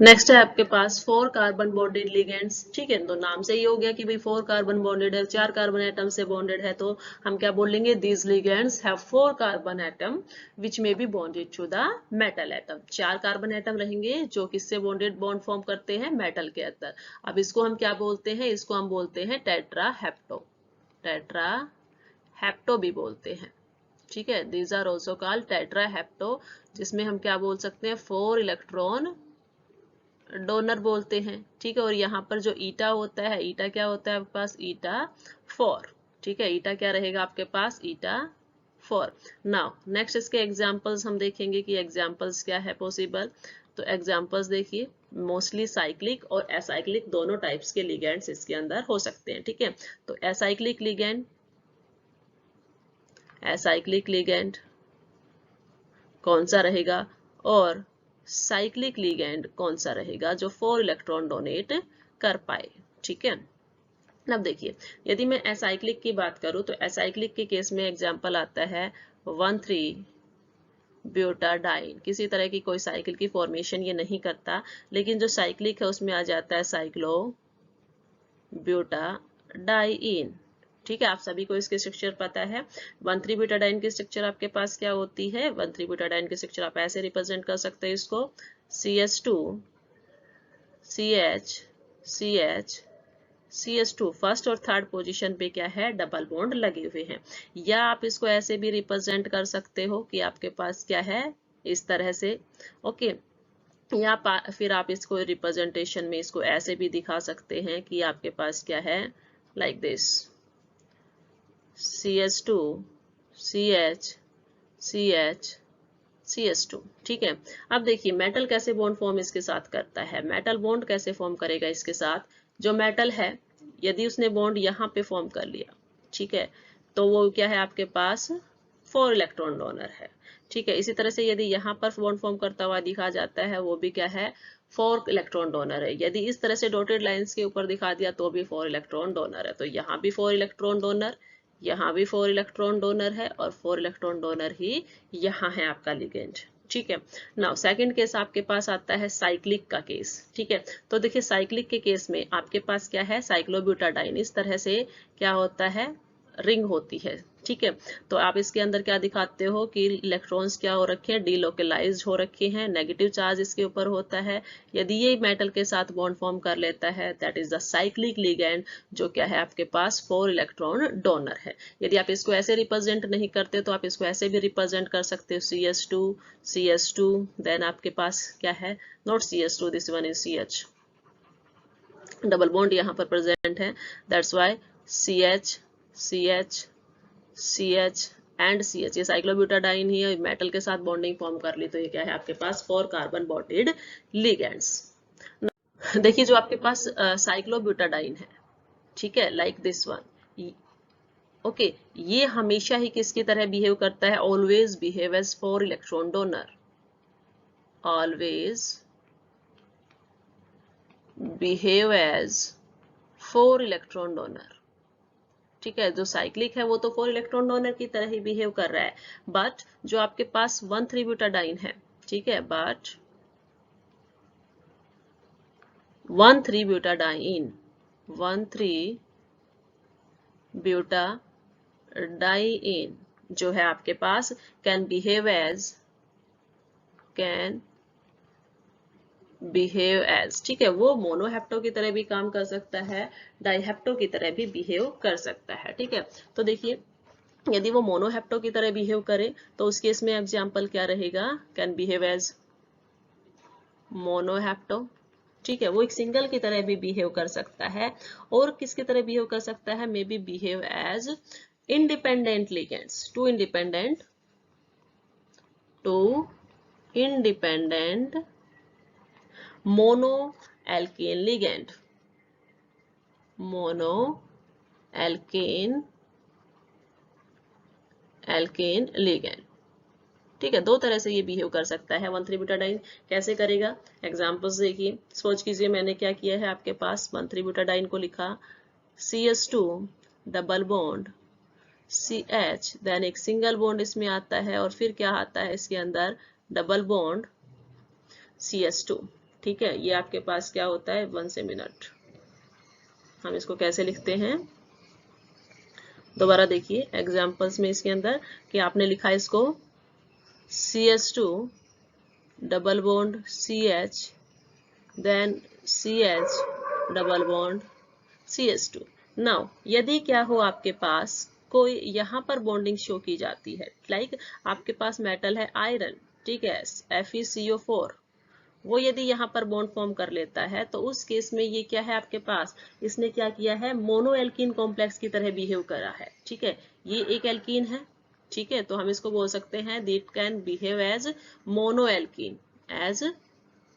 नेक्स्ट है आपके पास 4 कार्बन बॉन्डेड लिगेंड्स। ठीक है, तो नाम से ही हो गया कि भाई 4 कार्बन बॉन्डेड है, 4 कार्बन एटम से बॉन्डेड है, तो हम क्या बोलेंगे these ligands have 4 carbon atom which may be bonded to the metal atom. 4 carbon atom रहेंगे जो किससे बॉन्डेड बॉन्ड फॉर्म करते हैं मेटल के अंदर। अब इसको हम क्या बोलते हैं, इसको हम बोलते हैं टेट्रा हेप्टो, टेट्रा हेप्टो भी बोलते हैं। ठीक है, these are also called tetra hapto, जिसमें हम क्या बोल सकते हैं 4 इलेक्ट्रॉन डोनर बोलते हैं। ठीक है, और यहाँ पर जो ईटा होता है, ईटा क्या होता है आपके पास, ईटा 4। ठीक है, ईटा क्या रहेगा आपके पास, ईटा 4। नाउ नेक्स्ट इसके एग्जांपल्स हम देखेंगे कि एग्जांपल्स क्या है पॉसिबल। तो एग्जांपल्स देखिए, मोस्टली साइक्लिक और एसाइक्लिक दोनों टाइप्स के लिगेंड्स इसके अंदर हो सकते हैं। ठीक है, तो एसाइक्लिक लिगेंड, एसाइक्लिक लिगेंड कौन सा रहेगा, और साइक्लिक लिगेंड कौन सा रहेगा जो 4 इलेक्ट्रॉन डोनेट कर पाए। ठीक है, अब देखिए यदि मैं एसाइक्लिक की बात करूं तो एसाइक्लिक के केस में एग्जांपल आता है 1,3 ब्यूटाडाइन। किसी तरह की कोई साइकिल की फॉर्मेशन ये नहीं करता, लेकिन जो साइक्लिक है उसमें आ जाता है साइक्लो ब्यूटाडाइन। ठीक है, आप सभी को इसके स्ट्रक्चर पता है। 1,3 ब्यूटाडाइन की स्ट्रक्चर आपके पास क्या होती है, 1,3 ब्यूटाडाइन की स्ट्रक्चर आप ऐसे रिप्रेजेंट कर सकते हैं इसको CH2 CH CH CH2 first और थर्ड पोजीशन पे क्या है डबल बॉन्ड लगे हुए हैं, या आप इसको ऐसे भी रिप्रेजेंट कर सकते हो कि आपके पास क्या है इस तरह से। ओके, या फिर आप इसको रिप्रेजेंटेशन में इसको ऐसे भी दिखा सकते हैं कि आपके पास क्या है like this CH2 CH CH CH2। ठीक है, अब देखिए मेटल कैसे बॉन्ड फॉर्म इसके साथ करता है, मेटल बॉन्ड कैसे फॉर्म करेगा इसके साथ। जो मेटल है यदि उसने बॉन्ड यहाँ पे फॉर्म कर लिया, ठीक है, तो वो क्या है आपके पास 4 इलेक्ट्रॉन डोनर है। ठीक है, इसी तरह से यदि यहाँ पर बॉन्ड फॉर्म करता हुआ दिखा जाता है वो भी क्या है 4 इलेक्ट्रॉन डोनर है। यदि इस तरह से डॉटेड लाइंस के ऊपर दिखा दिया तो भी 4 इलेक्ट्रॉन डोनर है। तो यहाँ भी 4 इलेक्ट्रॉन डोनर, यहाँ भी 4 इलेक्ट्रॉन डोनर है, और 4 इलेक्ट्रॉन डोनर ही यहाँ है आपका लिगेंड। ठीक है, नाउ सेकंड केस आपके पास आता है साइक्लिक का केस। ठीक है, तो देखिए साइक्लिक के केस में आपके पास क्या है साइक्लोब्यूटाडाइन, इस तरह से क्या होता है रिंग होती है। ठीक है, तो आप इसके अंदर क्या दिखाते हो कि इलेक्ट्रॉन्स क्या हो रखे हैं डिलोकलाइज्ड हो रखे हैं, नेगेटिव चार्ज इसके ऊपर होता है। यदि ये मेटल के साथ बॉन्ड फॉर्म कर लेता है that is the cyclic ligand, जो क्या है आपके पास 4 इलेक्ट्रॉन डोनर है। यदि आप इसको ऐसे रिप्रेजेंट नहीं करते तो आप इसको ऐसे भी रिप्रेजेंट कर सकते हो CH2 CH2, देन आपके पास क्या है not CH2, this one is CH, double bond यहाँ पर प्रेजेंट है, that's why CH CH CH and CH, ये साइक्लोब्यूटाडाइन ही है, मेटल के साथ बॉन्डिंग फॉर्म कर ली तो ये क्या है आपके पास 4 कार्बन बॉन्डेड लिगेंड्स। देखिए जो आपके पास साइक्लोब्यूटाडाइन है, ठीक है, लाइक दिस वन, ओके, ये हमेशा ही किसकी तरह बिहेव करता है, always behave as 4 electron donor, always behave as 4 electron donor. ठीक है, जो साइक्लिक है वो तो 4 इलेक्ट्रॉन डोनर की तरह ही बिहेव कर रहा है, बट जो आपके पास 1,3 ब्यूटाडाइन है, ठीक है, बट 1,3-ब्यूटाडाइन, 1,3-ब्यूटाडाइन जो है आपके पास कैन बिहेव एज, ठीक है, वो मोनोहेप्टो की तरह भी काम कर सकता है, डाइहेप्टो की तरह भी बिहेव कर सकता है, ठीक है। तो देखिए यदि वो मोनोहेप्टो की तरह बिहेव करे तो उस केस में एग्जाम्पल क्या रहेगा, कैन बिहेव एज मोनोहेप्टो, ठीक है। वो एक सिंगल की तरह भी बिहेव कर सकता है, और किसकी तरह बिहेव कर सकता है, may be behave as independent ligands, two independent mono alkene ligand, mono alkene ligand, ठीक है। दो तरह से ये बिहेव कर सकता है 1,3-ब्यूटाडाइन। कैसे करेगा, एग्जांपल्स देखिए। सोच कीजिए मैंने क्या किया है, आपके पास 1,3-ब्यूटाडाइन को लिखा CH2 double bond CH, then एक सिंगल बॉन्ड इसमें आता है, और फिर क्या आता है इसके अंदर, डबल बॉन्ड CH2, ठीक है। ये आपके पास क्या होता है, 1 मिनट, हम इसको कैसे लिखते हैं, दोबारा देखिए एग्जांपल्स में इसके अंदर कि आपने लिखा इसको CH2 double bond CH, then CH double bond CH2। Now यदि क्या हो आपके पास कोई यहाँ पर बॉन्डिंग शो की जाती है, लाइक आपके पास मेटल है आयरन, ठीक है, FeCO4, वो यदि यहाँ पर बॉन्ड फॉर्म कर लेता है तो उस केस में ये क्या है आपके पास, इसने क्या किया है, मोनो एल्कीन कॉम्प्लेक्स की तरह बिहेव करा है, ठीक है। ये एक एल्कीन है, ठीक है, तो हम इसको बोल सकते हैं that can behave as mono alkene, as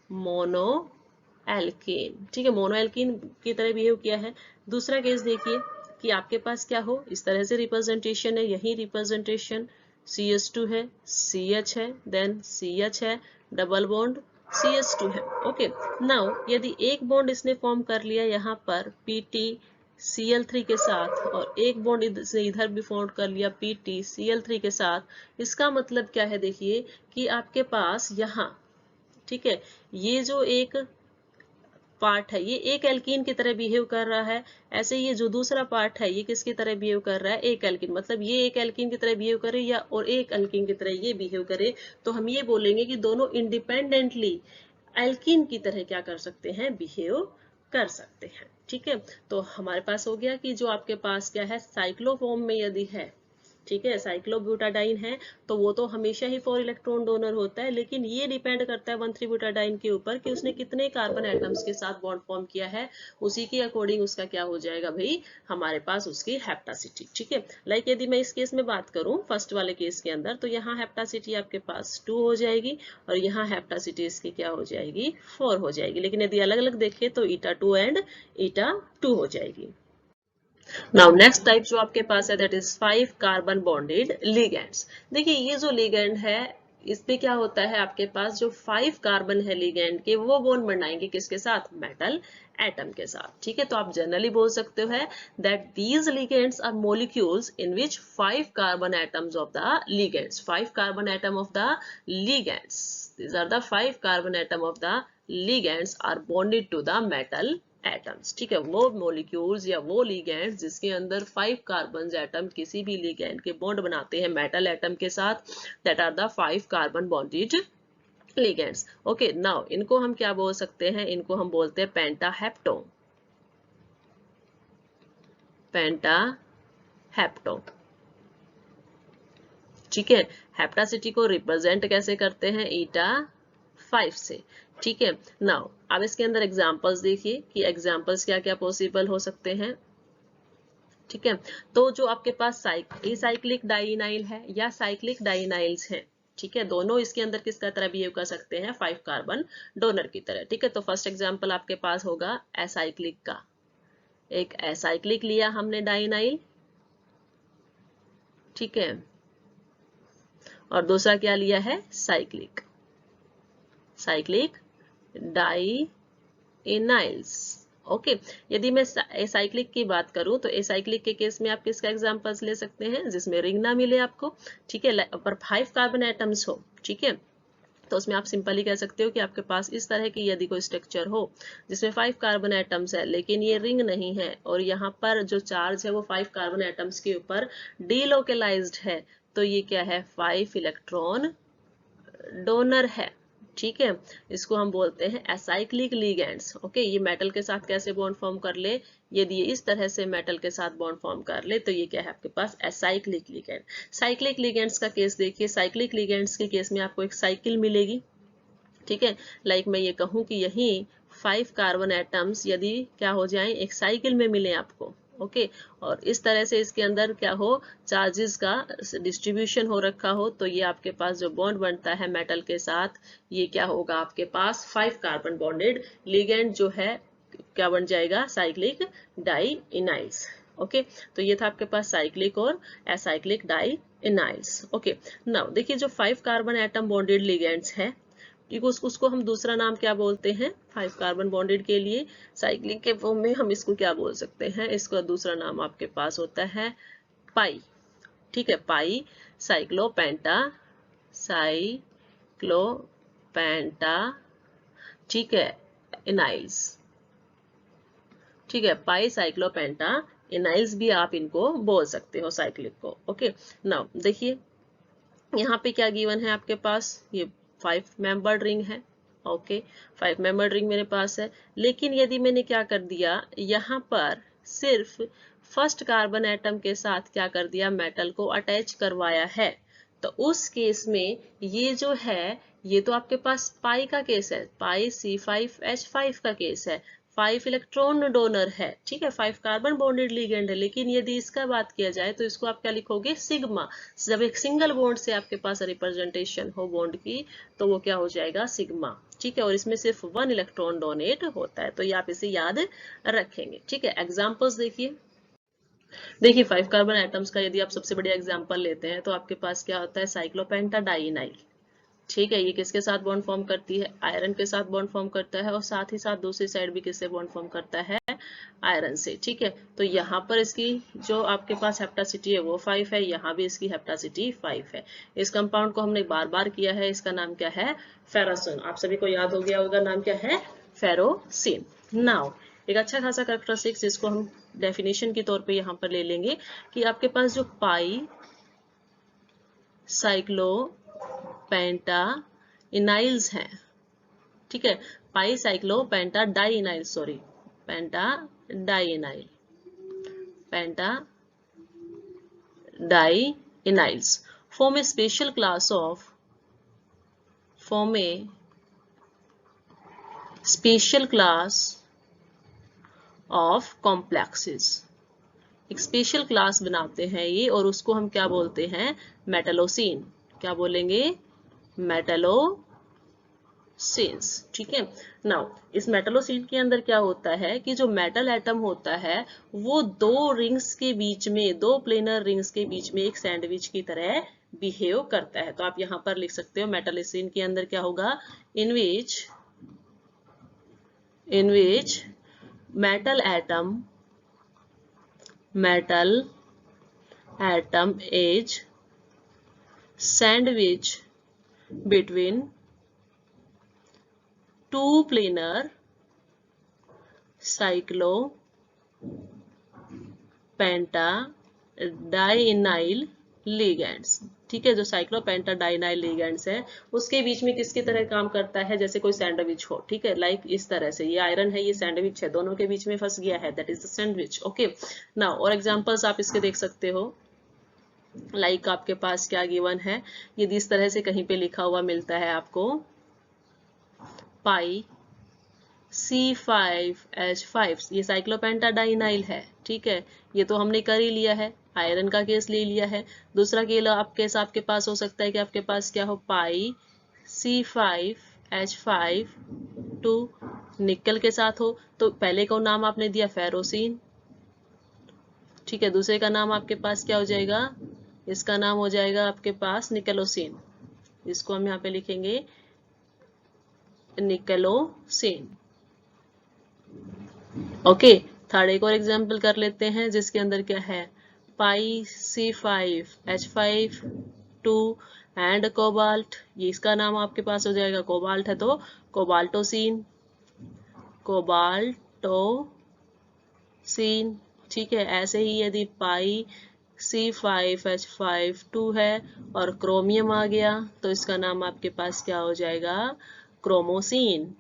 mono alkene, ठीक है, मोनो एल्कीन की तरह बिहेव किया है। दूसरा केस देखिए कि आपके पास क्या हो, इस तरह से रिप्रेजेंटेशन है, यही रिप्रेजेंटेशन CH2 है, CH है, देन CH है, डबल बॉन्ड CH2 है, ओके। नाउ यदि एक बॉन्ड इसने फॉर्म कर लिया यहाँ पर PtCl3 के साथ, और एक बॉन्ड इसने इधर भी फॉर्म कर लिया PtCl3 के साथ, इसका मतलब क्या है, देखिए कि आपके पास यहाँ, ठीक है, ये जो एक पार्ट है ये एक एल्कीन की तरह बिहेव कर रहा है, ऐसे ये जो दूसरा पार्ट है ये किसकी तरह बिहेव कर रहा है, एक एल्कीन, मतलब ये एक एल्कीन की तरह बिहेव करे या और एक एल्कीन की तरह ये बिहेव करे, तो हम ये बोलेंगे कि दोनों इंडिपेंडेंटली एल्कीन की तरह क्या कर सकते हैं, बिहेव कर सकते हैं, ठीक है। तो हमारे पास हो गया कि जो आपके पास क्या है, साइक्लोफॉर्म में यदि है, ठीक है, साइक्लोब्यूटाडाइन है, तो वो तो हमेशा ही 4 इलेक्ट्रॉन डोनर होता है, लेकिन ये डिपेंड करता है 1,3-ब्यूटाडाइन के ऊपर कि उसने कितने कार्बन एटम्स के साथ बॉन्ड फॉर्म किया है, उसी के अकॉर्डिंग उसका क्या हो जाएगा भाई, हमारे पास उसकी हेप्टासिटी, ठीक है। लाइक यदि मैं इस केस में बात करूं फर्स्ट वाले केस के अंदर, तो यहाँ हेप्टासिटी आपके पास 2 हो जाएगी, और यहाँ हेप्टासिटी इसकी क्या हो जाएगी, 4 हो जाएगी, लेकिन यदि अलग अलग देखें तो eta2 एंड eta2 हो जाएगी। नाउ नेक्स्ट टाइप जो आपके पास है that is 5 carbon bonded ligands. देखिए ये जो लिगेंड है इसमें क्या होता है, आपके पास जो 5 कार्बन है लिगेंड के, वो बॉन्ड बनाएंगे किसके साथ, मेटल एटम के साथ, ठीक है। तो आप जनरली बोल सकते हो that these ligands are molecules in which 5 carbon atoms of the ligands, 5 carbon atom of the ligands, these are the 5 carbon atom of the ligands are bonded to the metal atoms, ठीक है। वो molecules या वो ligands जिसके अंदर 5 carbon atom किसी भी ligand के बॉन्ड बनाते हैं मेटल एटम के साथ, that are the 5 carbon bonded ligands, okay. Now इनको हम क्या बोल सकते हैं, इनको हम बोलते हैं पेंटाहेप्टो, पेंटाहेप्टो, ठीक है। हेप्टासिटी को रिप्रेजेंट कैसे करते हैं, eta5 से, ठीक है। नाउ अब इसके अंदर एग्जांपल्स देखिए कि एग्जांपल्स क्या क्या पॉसिबल हो सकते हैं, ठीक है। तो जो आपके पास एसाइक्लिक डाइनाइल है या साइक्लिक डाइनाइल्स हैं, ठीक है, दोनों इसके अंदर किसका तरह बिहेव कर सकते हैं, 5 कार्बन डोनर की तरह, ठीक है। तो फर्स्ट एग्जांपल आपके पास होगा एसाइक्लिक का, एक एसाइक्लिक लिया हमने डाइनाइल, ठीक है, और दूसरा क्या लिया है, साइक्लिक, साइक्लिक डाइनाइल्स, ओके। यदि मैं एसाइक्लिक की बात करूं तो एसाइक्लिक के केस में आप किसका एग्जांपल्स ले सकते हैं, जिसमें रिंग ना मिले आपको, ठीक है, पर 5 कार्बन एटम्स हो, ठीक है। तो उसमें आप सिंपली कह सकते हो कि आपके पास इस तरह की यदि कोई स्ट्रक्चर हो जिसमें 5 कार्बन एटम्स है लेकिन ये रिंग नहीं है और यहाँ पर जो चार्ज है वो 5 कार्बन एटम्स के ऊपर डीलोकलाइज्ड है, तो ये क्या है, 5 इलेक्ट्रॉन डोनर है। ठीक है, इसको हम बोलते हैं एसाइक्लिक लिगेंड्स। ओके, ये मेटल के साथ कैसे बॉन्ड फॉर्म कर ले, यदि ये इस तरह से मेटल के साथ बॉन्ड फॉर्म कर ले तो ये क्या है आपके पास एसाइक्लिक लिगेंड। साइक्लिक लिगेंड्स का केस देखिए, साइक्लिक लिगेंड्स के केस में आपको एक साइकिल मिलेगी। ठीक है, लाइक मैं ये कहूं कि यही 5 कार्बन एटम्स यदि क्या हो जाएं, एक साइकिल में मिले आपको। ओके, और इस तरह से इसके अंदर क्या हो, चार्जेस का डिस्ट्रीब्यूशन हो रखा हो, तो ये आपके पास जो बॉन्ड बनता है मेटल के साथ, ये क्या होगा आपके पास 5 कार्बन बॉन्डेड लिगेंड जो है क्या बन जाएगा, साइक्लिक डाई इनाइल्स। ओके, तो ये था आपके पास साइक्लिक और एसाइक्लिक डाई इनाइल्स। ओके, नाउ देखिए जो 5 कार्बन एटम बॉन्डेड लिगेंड्स है, ठीक, उसको हम दूसरा नाम क्या बोलते हैं, 5 कार्बन बॉन्डेड के लिए साइक्लिक के फॉर्म में हम इसको क्या बोल सकते हैं, इसका दूसरा नाम आपके पास होता है पाई। ठीक है, पाई साइक्लोपेंटा, साइक्लोपेंटा, ठीक है, इनाइल्स। ठीक है, पाई साइक्लोपेंटा इनाइल्स भी आप इनको बोल सकते हो साइक्लिक को। ओके, नाउ देखिए यहाँ पे क्या गिवन है आपके पास, ये 5 मेंबर्ड रिंग है। ओके, 5 मेंबर्ड रिंग मेरे पास है, लेकिन यदि मैंने क्या कर दिया, यहाँ पर सिर्फ फर्स्ट कार्बन एटम के साथ क्या कर दिया, मेटल को अटैच करवाया है, तो उस केस में ये जो है, ये तो आपके पास पाई का केस है, पाई C5H5 का केस है, 5 इलेक्ट्रॉन डोनर है। ठीक है, 5 कार्बन बॉन्डेड लिगेंड है, लेकिन यदि इसका बात किया जाए तो इसको आप क्या लिखोगे, सिग्मा। जब एक सिंगल बॉन्ड से आपके पास रिप्रेजेंटेशन हो बॉन्ड की, तो वो क्या हो जाएगा, सिग्मा। ठीक है, और इसमें सिर्फ 1 इलेक्ट्रॉन डोनेट होता है, तो ये आप इसे याद रखेंगे। ठीक है, एग्जाम्पल्स देखिए, 5 कार्बन एटम्स का यदि आप सबसे बढ़िया एग्जाम्पल लेते हैं तो आपके पास क्या होता है, साइक्लोपेंटा डाइनाइल। ठीक है, ये किसके साथ बॉन्ड फॉर्म करती है, आयरन के साथ बॉन्ड फॉर्म करता है, और साथ ही साथ दूसरी साइड भी किससे बॉन्ड फॉर्म करता है, आयरन से। ठीक है, तो यहाँ पर इसकी जो आपके पास हेप्टासिटी है वो 5 है, यहाँ भी इसकी हेप्टासिटी 5 है। इस कंपाउंड को हमने बार बार किया है, इसका नाम क्या है, फेरासिन। आप सभी को याद हो गया होगा, नाम क्या है, फेरोसिन। नाउ एक अच्छा खासा कैरेक्टरिस्टिक्स जिसको हम डेफिनेशन के तौर पे यहाँ पर ले लेंगे कि आपके पास जो पाई साइक्लो पेंटा इनाइल्स हैं। ठीक है, pi cyclo penta die इनाइल, sorry, penta die इनाइल, pentadienyls form a special class of complexes। एक स्पेशल क्लास बनाते हैं ये, और उसको हम क्या बोलते हैं, मेटलोसिन। क्या बोलेंगे, मेटलोसिन्स। ठीक है, नाउ इस मेटलोसिन के अंदर क्या होता है कि जो मेटल एटम होता है वो दो रिंग्स के बीच में, दो प्लेनर रिंग्स के बीच में एक सैंडविच की तरह बिहेव करता है। तो आप यहां पर लिख सकते हो, मेटलोसिन के अंदर क्या होगा, in which metal atom is sandwiched between two planar cyclopentadienyl ligands। ठीक है, जो साइक्लोपेंटाडाइनाइल लिगेंड्स है उसके बीच में किसकी तरह काम करता है, जैसे कोई सैंडविच हो। ठीक है, लाइक इस तरह से, ये आयरन है, ये सैंडविच है, दोनों के बीच में फंस गया है, that is the sandwich. Okay, now और एग्जांपल्स आप इसके देख सकते हो, लाइक आपके पास क्या गिवन है, यदि इस तरह से कहीं पे लिखा हुआ मिलता है आपको, पाई C5H5, ये साइक्लोपेंटाडाइनाइल है। ठीक है, ये तो हमने कर ही लिया है, आयरन का केस ले लिया है। दूसरा केस आपके पास हो सकता है कि आपके पास क्या हो, पाई C5H5 टू निकल के साथ हो, तो पहले का नाम आपने दिया फेरोसिन। ठीक है, दूसरे का नाम आपके पास क्या हो जाएगा, इसका नाम हो जाएगा आपके पास निकलोसिन, इसको हम यहाँ पे लिखेंगे निकलोसिन। ओके, थर्ड एक और एग्जाम्पल कर लेते हैं जिसके अंदर क्या है, पाई C5H5 टू एंड कोबाल्ट, ये इसका नाम आपके पास हो जाएगा, कोबाल्ट है तो कोबाल्टोसिन, कोबाल्टोसिन, ठीक है। ऐसे ही यदि पाई C5H5 2 है और क्रोमियम आ गया तो इसका नाम आपके पास क्या हो जाएगा, क्रोमोसिन,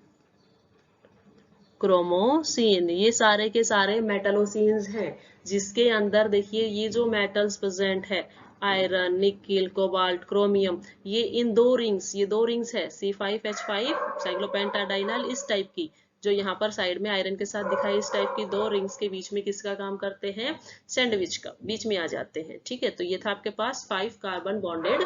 क्रोमोसिन। ये सारे के सारे मेटलोसिन्स हैं, जिसके अंदर देखिए ये जो मेटल्स प्रेजेंट है, आयरन, निकिल, कोबाल्ट, क्रोमियम, ये इन दो रिंग्स, ये दो रिंग्स है C5H5 साइक्लोपेंटाडाइनल इस टाइप की, जो यहाँ पर साइड में आयरन के साथ दिखाई, इस टाइप की दो रिंग्स के बीच में किसका काम करते हैं, सैंडविच का, बीच में आ जाते हैं, ठीक है। तो ये था आपके पास 5 कार्बन बॉन्डेड।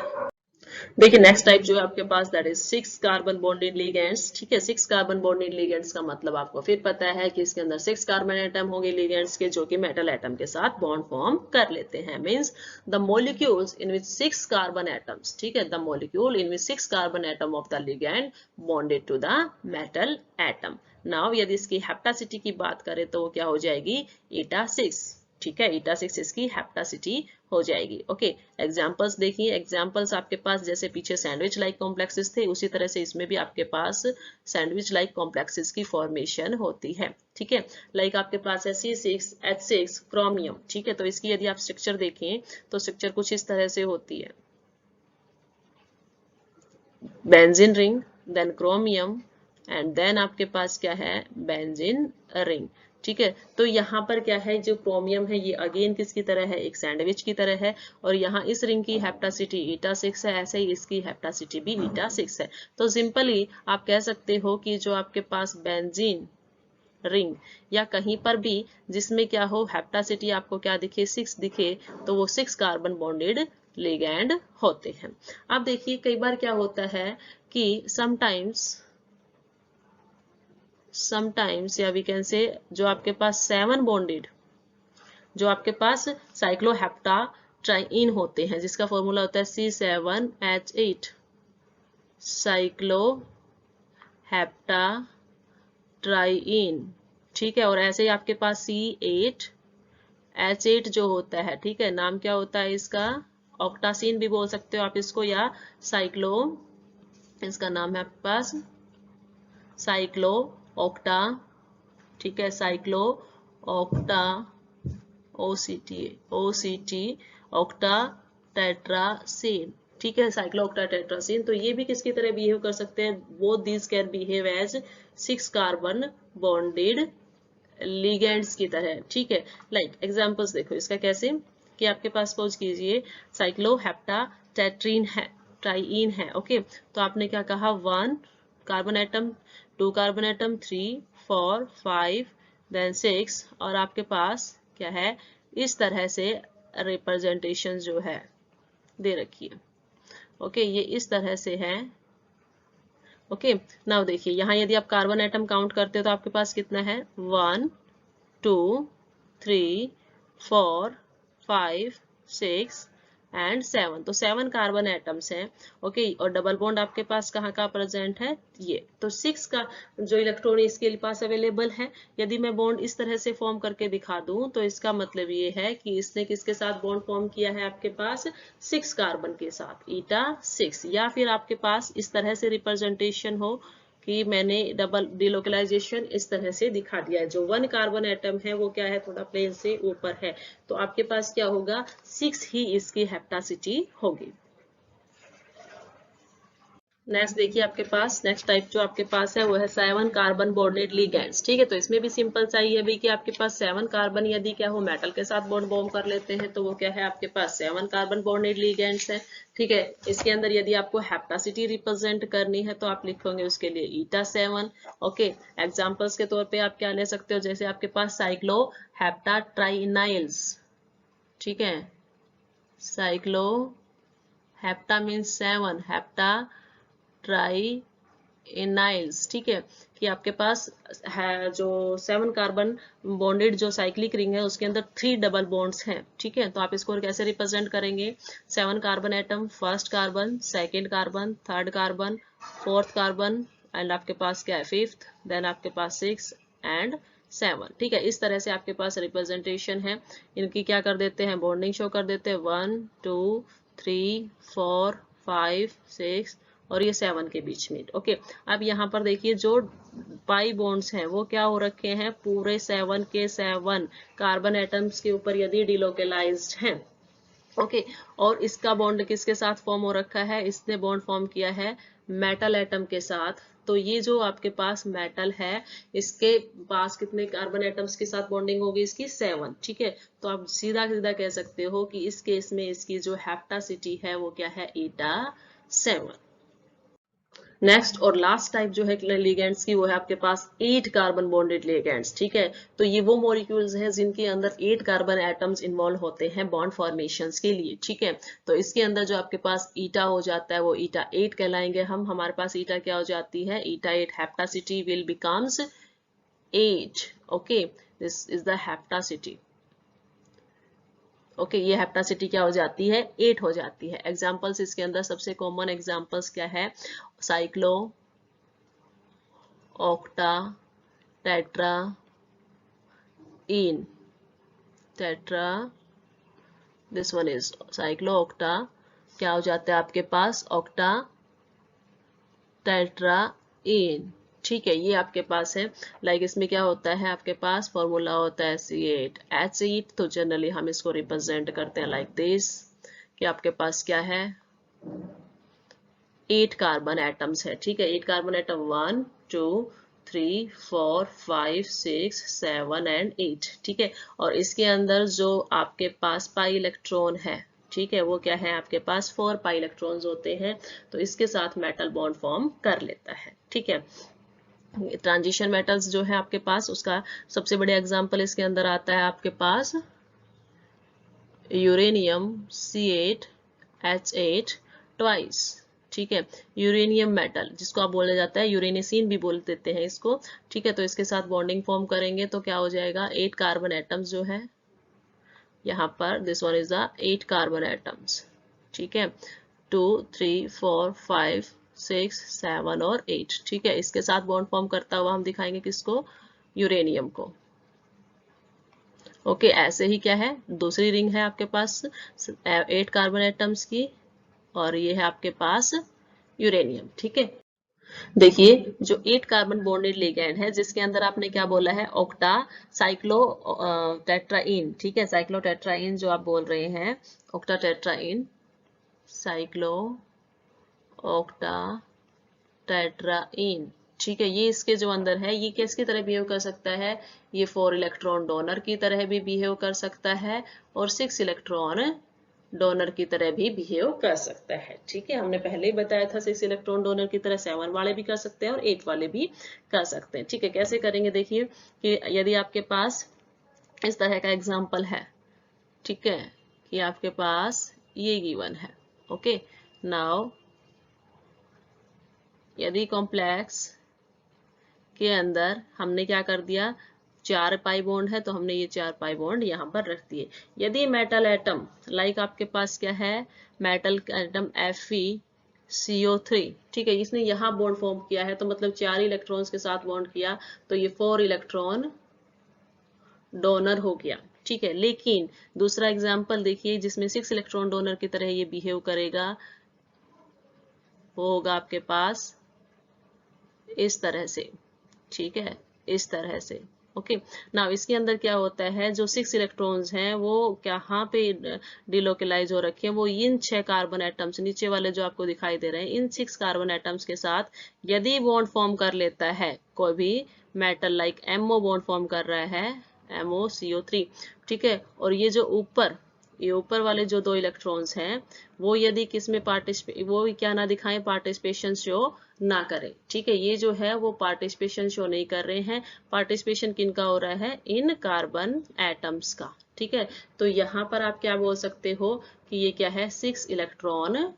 देखिए नेक्स्ट टाइप जो है आपके पास that is 6 carbon bonded ligands, ठीक है। 6 कार्बन बॉन्डेड लिगेंड्स का मतलब आपको फिर पता है कि इसके अंदर 6 कार्बन एटम होंगे लिगेंड्स के, जो कि मेटल एटम के साथ बॉन्ड फॉर्म कर लेते हैं। Means the molecules in which 6 carbon atoms, ठीक है, the molecule in which 6 carbon atom of the ligand bonded to the metal atom. Now यदि इसकी हेप्टासिटी की बात करें तो वो क्या हो जाएगी, ईटा 6, ठीक है, ईटा 6 इसकी हेप्टासिटी हो जाएगी। ओके, एग्जांपल्स देखिए, एग्जांपल्स आपके पास जैसे पीछे सैंडविच लाइक कॉम्प्लेक्सेस थे, उसी तरह से इसमें भी आपके पास सैंडविच लाइक कॉम्प्लेक्सेस की फॉर्मेशन होती है, ठीक है। लाइक आपके पास है C6H6 क्रोमियम, ठीक है। तो इसकी यदि आप स्ट्रक्चर देखें तो स्ट्रक्चर कुछ इस तरह से होती है, benzene ring, then chromium and then आपके पास क्या है, बेंजीन रिंग, ठीक है। तो यहाँ पर क्या है, जो क्रोमियम है ये अगेन किसकी तरह है, एक सैंडविच की तरह है, और यहाँ इस रिंग की हेप्टासिटी ईटा 6 है, ऐसे ही इसकी हेप्टासिटी भी ईटा 6 है। तो सिंपली आप कह सकते हो कि जो आपके पास बेंजीन रिंग या कहीं पर भी जिसमें क्या हो हेप्टासिटी आपको क्या दिखे, 6 दिखे, तो वो 6 कार्बन बॉन्डेड लिगैंड होते हैं। अब देखिए कई बार क्या होता है कि समटाइम्स या वी कैन से जो आपके पास 7 बॉन्डेड, जो आपके पास साइक्लोहेप्टा ट्राइइन होते हैं, जिसका फॉर्मूला होता है C7H8 साइक्लोहेप्टा ट्राइइन, ठीक है। और ऐसे ही आपके पास C8H8 जो होता है, ठीक है, नाम क्या होता है इसका, ऑक्टासिन भी बोल सकते हो आप इसको, या साइक्लो, इसका नाम है आपके पास साइक्लो ऑक्टा, ठीक है, साइक्लो ऑक्टा OCT ऑक्टा टेट्रासीन, ठीक है, साइक्लो ऑक्टा टेट्रासीन। तो ये भी किसकी तरह बिहेव कर सकते हैं, both these can behave as 6 carbon bonded ligands की तरह, ठीक है। लाइक एग्जांपल्स देखो इसका कैसे, कि आपके पास सपोज कीजिए साइक्लोहेप्टा टेट्रीन है, ट्राइइन है, ओके। तो आपने क्या कहा, 1 carbon atom, 2 carbon atom, 3 4 5 then 6, और आपके पास क्या है, इस तरह से रिप्रेजेंटेशन जो है दे रखी है, ओके, ये इस तरह से है, ओके। नाउ देखिए यहाँ यदि आप कार्बन एटम काउंट करते हो तो आपके पास कितना है, 1 2 3 4 5 6 एंड 7, तो 7 कार्बन एटम्स हैं, ओके। और डबल बॉन्ड आपके पास कहाँ का प्रेजेंट है, ये तो 6 का जो इलेक्ट्रॉन इसके पास अवेलेबल है। यदि मैं बॉन्ड इस तरह से फॉर्म करके दिखा दूं तो इसका मतलब ये है कि इसने किसके साथ बॉन्ड फॉर्म किया है, आपके पास 6 कार्बन के साथ, ईटा 6। या फिर आपके पास इस तरह से रिप्रेजेंटेशन हो कि मैंने डबल डिलोकलाइजेशन इस तरह से दिखा दिया है, जो 1 कार्बन एटम है वो क्या है, थोड़ा प्लेन से ऊपर है, तो आपके पास क्या होगा, 6 ही इसकी हेप्टासिटी होगी। नेक्स्ट देखिए आपके पास नेक्स्ट टाइप जो आपके पास है वो है 7 कार्बन बॉन्डेड लिगेंड्स, ठीक है। तो इसमें भी सिंपल सा ही है भी कि आपके पास 7 कार्बन यदि क्या हो मेटल के साथ बॉन्ड फॉर्म कर लेते हैं तो वो क्या है, आपके पास 7 कार्बन बॉन्डेड लिगेंड्स है, ठीक है। इसके अंदर यदि आपको हेप्टासिटी रिप्रेजेंट करनी है तो आप लिखोगे उसके लिए ईटा 7, ओके। एग्जांपल्स के तौर पे आप क्या ले सकते हो, जैसे आपके पास साइक्लो हेप्टा ट्राइनाइल्स, ठीक है, साइक्लो हेप्टा मीन्स 7, हेप्टा ट्राइनाइल्स, ठीक है, कि आपके पास है जो 7 कार्बन बॉन्डेड जो साइक्लिक रिंग है उसके अंदर 3 डबल बॉन्ड्स हैं, ठीक है। तो आप इसको कैसे रिप्रेजेंट करेंगे, 7 carbon atom, first carbon, second carbon, third carbon, fourth carbon and आपके पास क्या है, फिफ्थ, देन आपके पास 6 एंड 7, ठीक है। इस तरह से आपके पास रिप्रेजेंटेशन है। इनकी क्या कर देते हैं, बॉन्डिंग शो कर देते हैं, 1 2 3 4 5 6 और ये 7 के बीच में। ओके, अब यहाँ पर देखिए जो पाई बॉन्ड्स हैं वो क्या हो रखे हैं, पूरे 7 के 7 कार्बन एटम्स के ऊपर यदि डिलोकेलाइज्ड हैं। ओके, और इसका बॉन्ड किसके साथ फॉर्म हो रखा है, इसने बॉन्ड फॉर्म किया है मेटल एटम के साथ। तो ये जो आपके पास मेटल है इसके पास कितने कार्बन एटम्स के साथ बॉन्डिंग होगी, इसकी 7। ठीक है, तो आप सीधा सीधा कह सकते हो कि इस केस में इसकी जो हेप्टासिटी है वो क्या है, एटा 7। नेक्स्ट और लास्ट टाइप जो है लिगेंड्स की वो है आपके पास 8 कार्बन बॉन्डेड लिगेंड्स। ठीक है, तो ये वो मॉलिक्यूल्स हैं जिनके अंदर 8 कार्बन एटम्स इन्वॉल्व होते हैं बॉन्ड फॉर्मेशंस के लिए। ठीक है, तो इसके अंदर जो आपके पास ईटा हो जाता है वो ईटा 8 कहलाएंगे हम। हमारे पास ईटा क्या हो जाती है, eta 8, hapticity will becomes 8। Okay, this is the hapticity. Okay, ये हेप्टासिटी क्या हो जाती है, 8 हो जाती है। एग्जांपल्स इसके अंदर सबसे कॉमन एग्जांपल्स क्या है, cyclo, octa, tetra, in, tetra, this one is cyclo octa, क्या हो जाता है आपके पास, ऑक्टा, टेट्रा, इन। ठीक है, ये आपके पास है। लाइक इसमें क्या होता है, आपके पास फॉर्मूला होता है C8H8, तो जनरली हम इसको रिप्रेजेंट करते हैं लाइक दिस, कि आपके पास क्या है, 8 कार्बन एटम्स है। ठीक है, 8 कार्बन एटम 1 2 3 4 5 6 7 एंड 8। ठीक है, और इसके अंदर जो आपके पास पाई इलेक्ट्रॉन है, ठीक है, वो क्या है आपके पास 4 पाई इलेक्ट्रॉन्स होते हैं, तो इसके साथ मेटल बॉन्ड फॉर्म कर लेता है। ठीक है, ट्रांजिशन मेटल्स जो है आपके पास, उसका सबसे बड़े एग्जांपल इसके अंदर आता है आपके पास यूरेनियम C8H8 ट्वाइस। ठीक है, यूरेनियम मेटल जिसको आप बोला जाता है यूरेनिसिन भी बोल देते हैं इसको। ठीक है, तो इसके साथ बॉन्डिंग फॉर्म करेंगे तो क्या हो जाएगा, 8 कार्बन एटम्स जो है यहाँ पर, this one is the 8 carbon atoms. ठीक है, 2 3 4 5 6 7 और 8। ठीक है, इसके साथ बॉन्ड फॉर्म करता हुआ हम दिखाएंगे किसको, यूरेनियम को। ओके, ऐसे ही क्या है, दूसरी रिंग है आपके पास 8 कार्बन एटम्स की, और ये है आपके पास यूरेनियम। ठीक है, देखिए जो 8 कार्बन बॉन्डेड लिगैंड है जिसके अंदर आपने क्या बोला है, ऑक्टा साइक्लो टेट्राइन। ठीक है, साइक्लो टेट्राइन जो आप बोल रहे हैं, ऑक्टा टेट्राइन, साइक्लो ऑक्टा टेट्राइन। ठीक है, ये इसके जो अंदर है ये किसकी तरह बिहेव कर सकता है, ये 4 इलेक्ट्रॉन डोनर की तरह भी बिहेव कर सकता है और 6 इलेक्ट्रॉन डोनर की तरह भी बिहेव कर सकता है। ठीक है, हमने पहले ही बताया था 6 इलेक्ट्रॉन डोनर की तरह 7 वाले भी कर सकते हैं और 8 वाले भी कर सकते हैं। ठीक है, कैसे करेंगे, देखिए कि यदि आपके पास इस तरह का एग्जाम्पल है, ठीक है, कि आपके पास ये गिवन है। ओके, नाउ यदि कॉम्प्लेक्स के अंदर हमने क्या कर दिया, 4 पाई बॉन्ड है तो हमने ये 4 पाई बॉन्ड यहाँ पर रख दिए। यदि मेटल एटम लाइक आपके पास क्या है, मेटल एटम FeCO3, ठीक है, इसने यहाँ बॉन्ड फॉर्म किया है तो मतलब 4 इलेक्ट्रॉन्स के साथ बॉन्ड किया तो ये 4 इलेक्ट्रॉन डोनर हो गया। ठीक है, लेकिन दूसरा एग्जाम्पल देखिए जिसमें 6 इलेक्ट्रॉन डोनर की तरह ये बिहेव करेगा, वो होगा आपके पास इस तरह से। ठीक है, इस तरह से। ओके, नाउ इसके अंदर क्या होता है, जो 6 इलेक्ट्रॉन्स हैं वो कहाँ पे डिलोकेलाइज हो रखे हैं, वो इन 6 कार्बन एटम्स नीचे वाले जो आपको दिखाई दे रहे हैं, इन 6 कार्बन एटम्स के साथ यदि बॉन्ड फॉर्म कर लेता है कोई भी metal, like MO bond form कर रहा है, MOCO3। ठीक है, और ये जो ऊपर वाले जो 2 इलेक्ट्रॉन्स हैं वो यदि किस में वो क्या ना दिखाएं, पार्टिसिपेशन शो ना करें। ठीक है, ये जो है वो पार्टिसिपेशन शो नहीं कर रहे हैं। पार्टिसिपेशन किन का हो रहा है, इन कार्बन एटम्स का। ठीक है, तो यहाँ पर आप क्या बोल सकते हो कि ये क्या है, 6 इलेक्ट्रॉन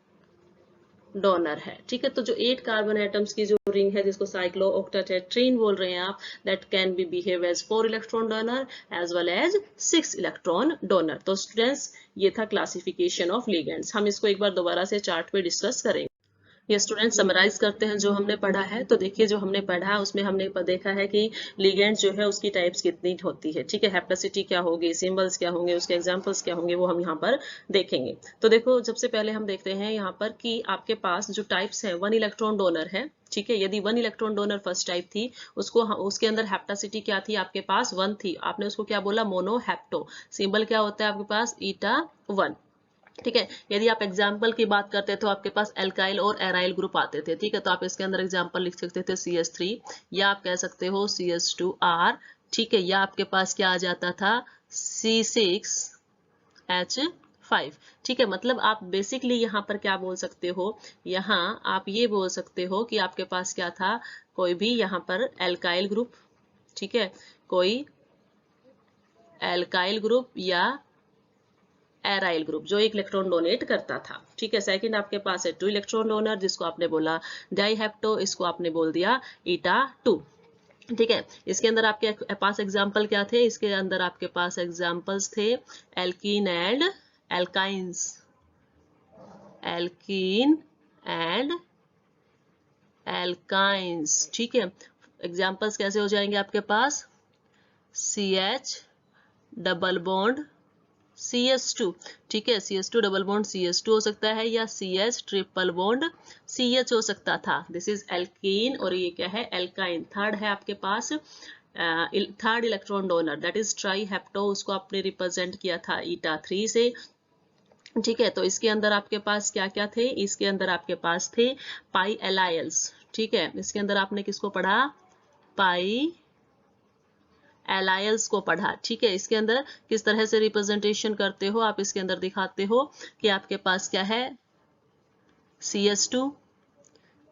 डोनर है। ठीक है, तो जो 8 कार्बन एटम्स की जो रिंग है जिसको साइक्लो ऑक्टाटेट्रीन बोल रहे हैं आप, that can be behave as 4 electron donor as well as 6 electron donor. तो स्टूडेंट्स ये था क्लासिफिकेशन ऑफ लिगेंड्स। हम इसको एक बार दोबारा से चार्ट पे डिस्कस करेंगे। ये स्टूडेंट समराइज करते हैं जो हमने पढ़ा है। तो देखिए जो हमने पढ़ा उसमें हमने देखा है कि लिगेंड जो है उसकी टाइप्स कितनी होती है, ठीक है। हैप्लासिटी क्या होगी, सिंबल्स क्या होंगे, उसके एग्जांपल्स क्या होंगे, वो हम यहाँ पर देखेंगे। तो देखो सबसे पहले हम देखते हैं यहाँ पर कि आपके पास जो टाइप्स है, 1 इलेक्ट्रॉन डोनर है, ठीक है। यदि 1 इलेक्ट्रॉन डोनर फर्स्ट टाइप थी, उसके अंदर हैप्लासिटी क्या थी, आपके पास 1 थी, आपने उसको क्या बोला, मोनो हैप्टो। सिंबल क्या होता है आपके पास, ईटा 1, ठीक है। यदि आप एग्जाम्पल की बात करते हैं तो आपके पास एल्काइल और एराइल ग्रुप आते थे, ठीक है। तो आप इसके अंदर एग्जाम्पल लिख सकते थे CH3, या आप कह सकते हो CH2R, ठीक है। या आपके पास क्या आ जाता था, C6H5, ठीक है। मतलब आप बेसिकली यहाँ पर क्या बोल सकते हो, यहाँ आप ये बोल सकते हो कि आपके पास क्या था, कोई भी यहाँ पर एल्काइल ग्रुप, ठीक है, कोई एल्काइल ग्रुप या एराइल ग्रुप जो एक इलेक्ट्रॉन डोनेट करता था, ठीक है। सेकंड आपके पास है 2 इलेक्ट्रॉन डोनर, जिसको आपने बोला डाइहेप्टो, इसको आपने बोल दिया ईटा 2, ठीक है। इसके अंदर आपके पास एग्जाम्पल क्या थे, इसके अंदर आपके पास एग्जाम्पल्स थे alkene and alkynes, alkene and alkynes, ठीक है। एग्जाम्पल्स कैसे हो जाएंगे आपके पास, CH डबल बॉन्ड CH2, ठीक है। CH2 डबल बॉन्ड CH2 हो सकता है, या CH ट्रिपल बॉन्ड CH हो सकता था। दिस इज एल्कीन, और ये क्या है, एल्काइन। थर्ड है आपके पास third electron donor, that is trihapto, उसको आपने रिप्रेजेंट किया था ईटा 3 से, ठीक है। तो इसके अंदर आपके पास क्या क्या थे, इसके अंदर आपके पास थे पाई एलायल्स, ठीक है। इसके अंदर आपने किसको पढ़ा, पाई एलायल्स को पढ़ा, ठीक है। इसके अंदर किस तरह से रिप्रेजेंटेशन करते हो आप, इसके अंदर दिखाते हो कि आपके पास क्या है, CH2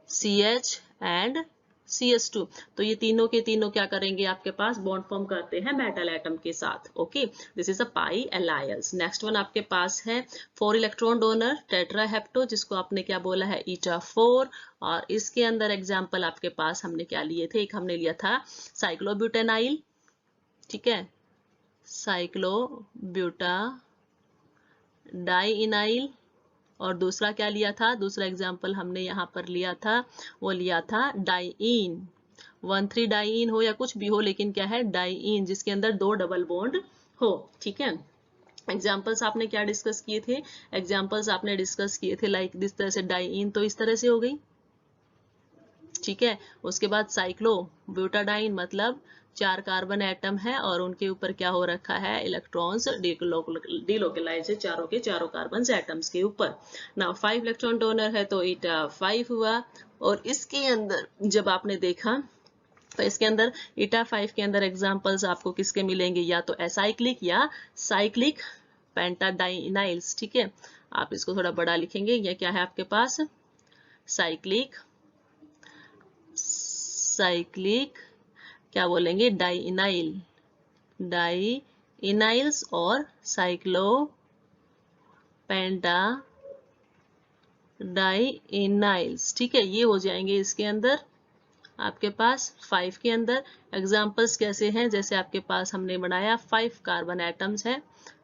CH एंड CH2, तो ये तीनों के तीनों क्या करेंगे, आपके पास बॉन्ड फॉर्म करते हैं मेटल एटम के साथ, okay. This is a pi allyls. Next one आपके पास है 4 इलेक्ट्रॉन डोनर टेट्राहेप्टो, जिसको आपने क्या बोला है, ईटा 4, और इसके अंदर एग्जाम्पल आपके पास हमने क्या लिए थे, एक हमने लिया था साइक्लोब्यूटेनाइल, ठीक है, साइक्लोब्यूटा डाइइनाइल, और दूसरा क्या लिया था, दूसरा एग्जाम्पल हमने यहाँ पर लिया था, वो लिया था डाइइन, 1,3 डाइइन हो या कुछ भी हो, लेकिन क्या है, डाइइन, जिसके अंदर 2 डबल बॉन्ड हो, ठीक है। एग्जाम्पल्स आपने क्या डिस्कस किए थे, एग्जाम्पल्स आपने डिस्कस किए थे लाइक दिस तरह से, डाइइन तो इस तरह से हो गई, ठीक है। उसके बाद साइक्लो ब्यूटाडाइन, मतलब 4 कार्बन एटम है और उनके ऊपर क्या हो रखा है, इलेक्ट्रॉन्स डिलोकलाइज है चारों के चारों कार्बन एटम्स के ऊपर। ना 5 इलेक्ट्रॉन डोनर है तो ईटा 5 हुआ, और इसके अंदर जब आपने देखा तो इसके अंदर ईटा 5 के अंदर एग्जांपल्स आपको किसके मिलेंगे, या तो एसाइक्लिक या साइक्लिक पेंटाडाइनाइल्स, ठीक है। आप इसको थोड़ा बड़ा लिखेंगे, यह क्या है आपके पास, साइक्लिक साइक्लिक क्या बोलेंगे, डाइइनाइल्स और साइक्लोपेंटाडाइइनाइल्स, ठीक है। ये हो जाएंगे इसके अंदर आपके पास 5 के अंदर। एग्जाम्पल्स कैसे हैं, जैसे आपके पास हमने बनाया 5 कार्बन एटम्स है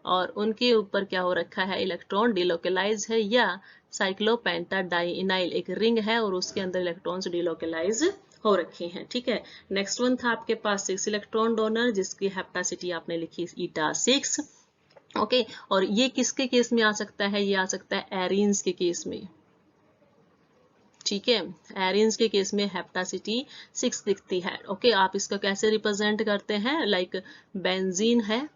और उनके ऊपर क्या हो रखा है, इलेक्ट्रॉन डिलोकलाइज है, या साइक्लोपेंटाडाइइनाइल एक रिंग है और उसके अंदर इलेक्ट्रॉन्स डिलोकलाइज हो रखे हैं, ठीक है। नेक्स्ट वन था आपके पास 6 इलेक्ट्रॉन डोनर, जिसकी हेप्टासिटी आपने लिखी ईटा 6, ओके। और ये किसके केस में आ सकता है, ये आ सकता है एरीन्स के केस में, ठीक है। एरीन्स के केस में हेप्टासिटी 6 दिखती है, ओके। आप इसका कैसे रिप्रेजेंट करते हैं, लाइक बेंजीन है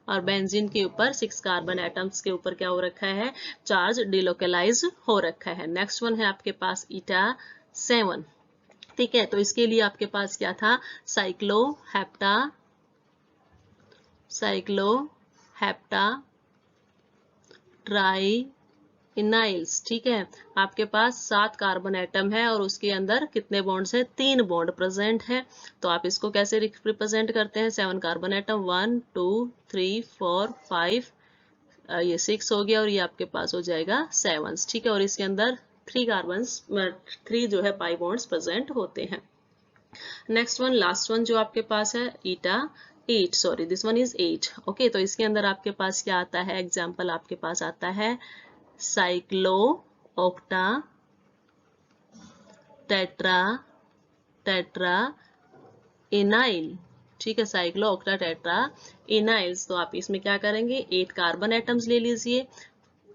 और बेंजीन के ऊपर 6 कार्बन एटम्स के ऊपर क्या हो रखा है, चार्ज डिलोकलाइज हो रखा है। नेक्स्ट वन है आपके पास ईटा 7, ठीक है। तो इसके लिए आपके पास क्या था, साइक्लोहेप्टा ट्राइइनाइल्स, ठीक है। आपके पास 7 कार्बन एटम है और उसके अंदर कितने बॉन्ड्स है, 3 बॉन्ड प्रेजेंट है। तो आप इसको कैसे रिप्रेजेंट करते हैं, 7 कार्बन एटम, 1 2 3 4 5, ये 6 हो गया और ये आपके पास हो जाएगा 7, ठीक है। और इसके अंदर 3 कार्बन्स 3 जो है पाई बॉन्ड्स प्रेजेंट होते हैं। नेक्स्ट वन लास्ट वन जो आपके पास है eta 8, sorry this one is 8, okay. तो इसके अंदर आपके पास क्या आता है, एग्जाम्पल आपके पास आता है साइक्लो ऑक्टा टेट्रा टेट्रा इनाइल, ठीक है, साइक्लो ऑक्टा टेट्रा इनाइल्स। तो आप इसमें क्या करेंगे, 8 कार्बन एटम्स ले लीजिए,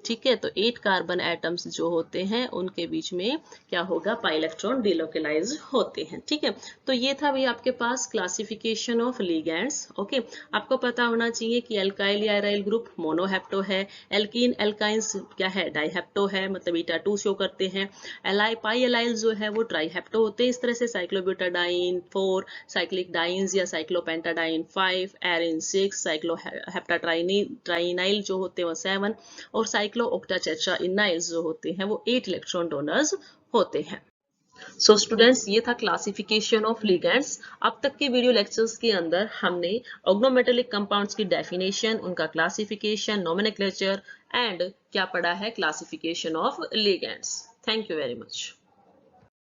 ठीक है। तो 8 कार्बन एटम्स जो होते हैं उनके बीच में क्या होगा, पाई इलेक्ट्रॉन डिलोकलाइज होते हैं, ठीक है। तो ये था भी आपके पास क्लासिफिकेशन ऑफ लिगैंड्स। ओके, आपको पता होना चाहिए कि एल्काइल या एराइल ग्रुप मोनोहेप्टो है, एल्कीन एल्काइंस क्या है, डाइहेप्टो है, मतलब बीटा 2 शो करते हैं। पाई एलाइल जो है वो ट्राइहेप्टो होते हैं। इस तरह से साइक्लोब्यूटाडाइन 4, साइक्लिक डाइन्स या साइक्लोपेंटाडाइन 5, एरिन 6, साइक्लोहेप्टाट्राइनाइल जो होते हैं वो 7 और साइक्लो ऑक्टाटेट्रा इनाइल्स जो होते हैं वो 8 इलेक्ट्रॉन डोनर्स होते हैं। सो स्टूडेंट्स, ये था क्लासिफिकेशन ऑफ लिगैंड्स। अब तक के वीडियो लेक्चर्स के अंदर हमने ऑर्गेनोमेटालिक कंपाउंड्स की डेफिनेशन, उनका क्लासिफिकेशन, नोमेनक्लेचर एंड क्या पढ़ा है, classification of ligands. Thank you very much.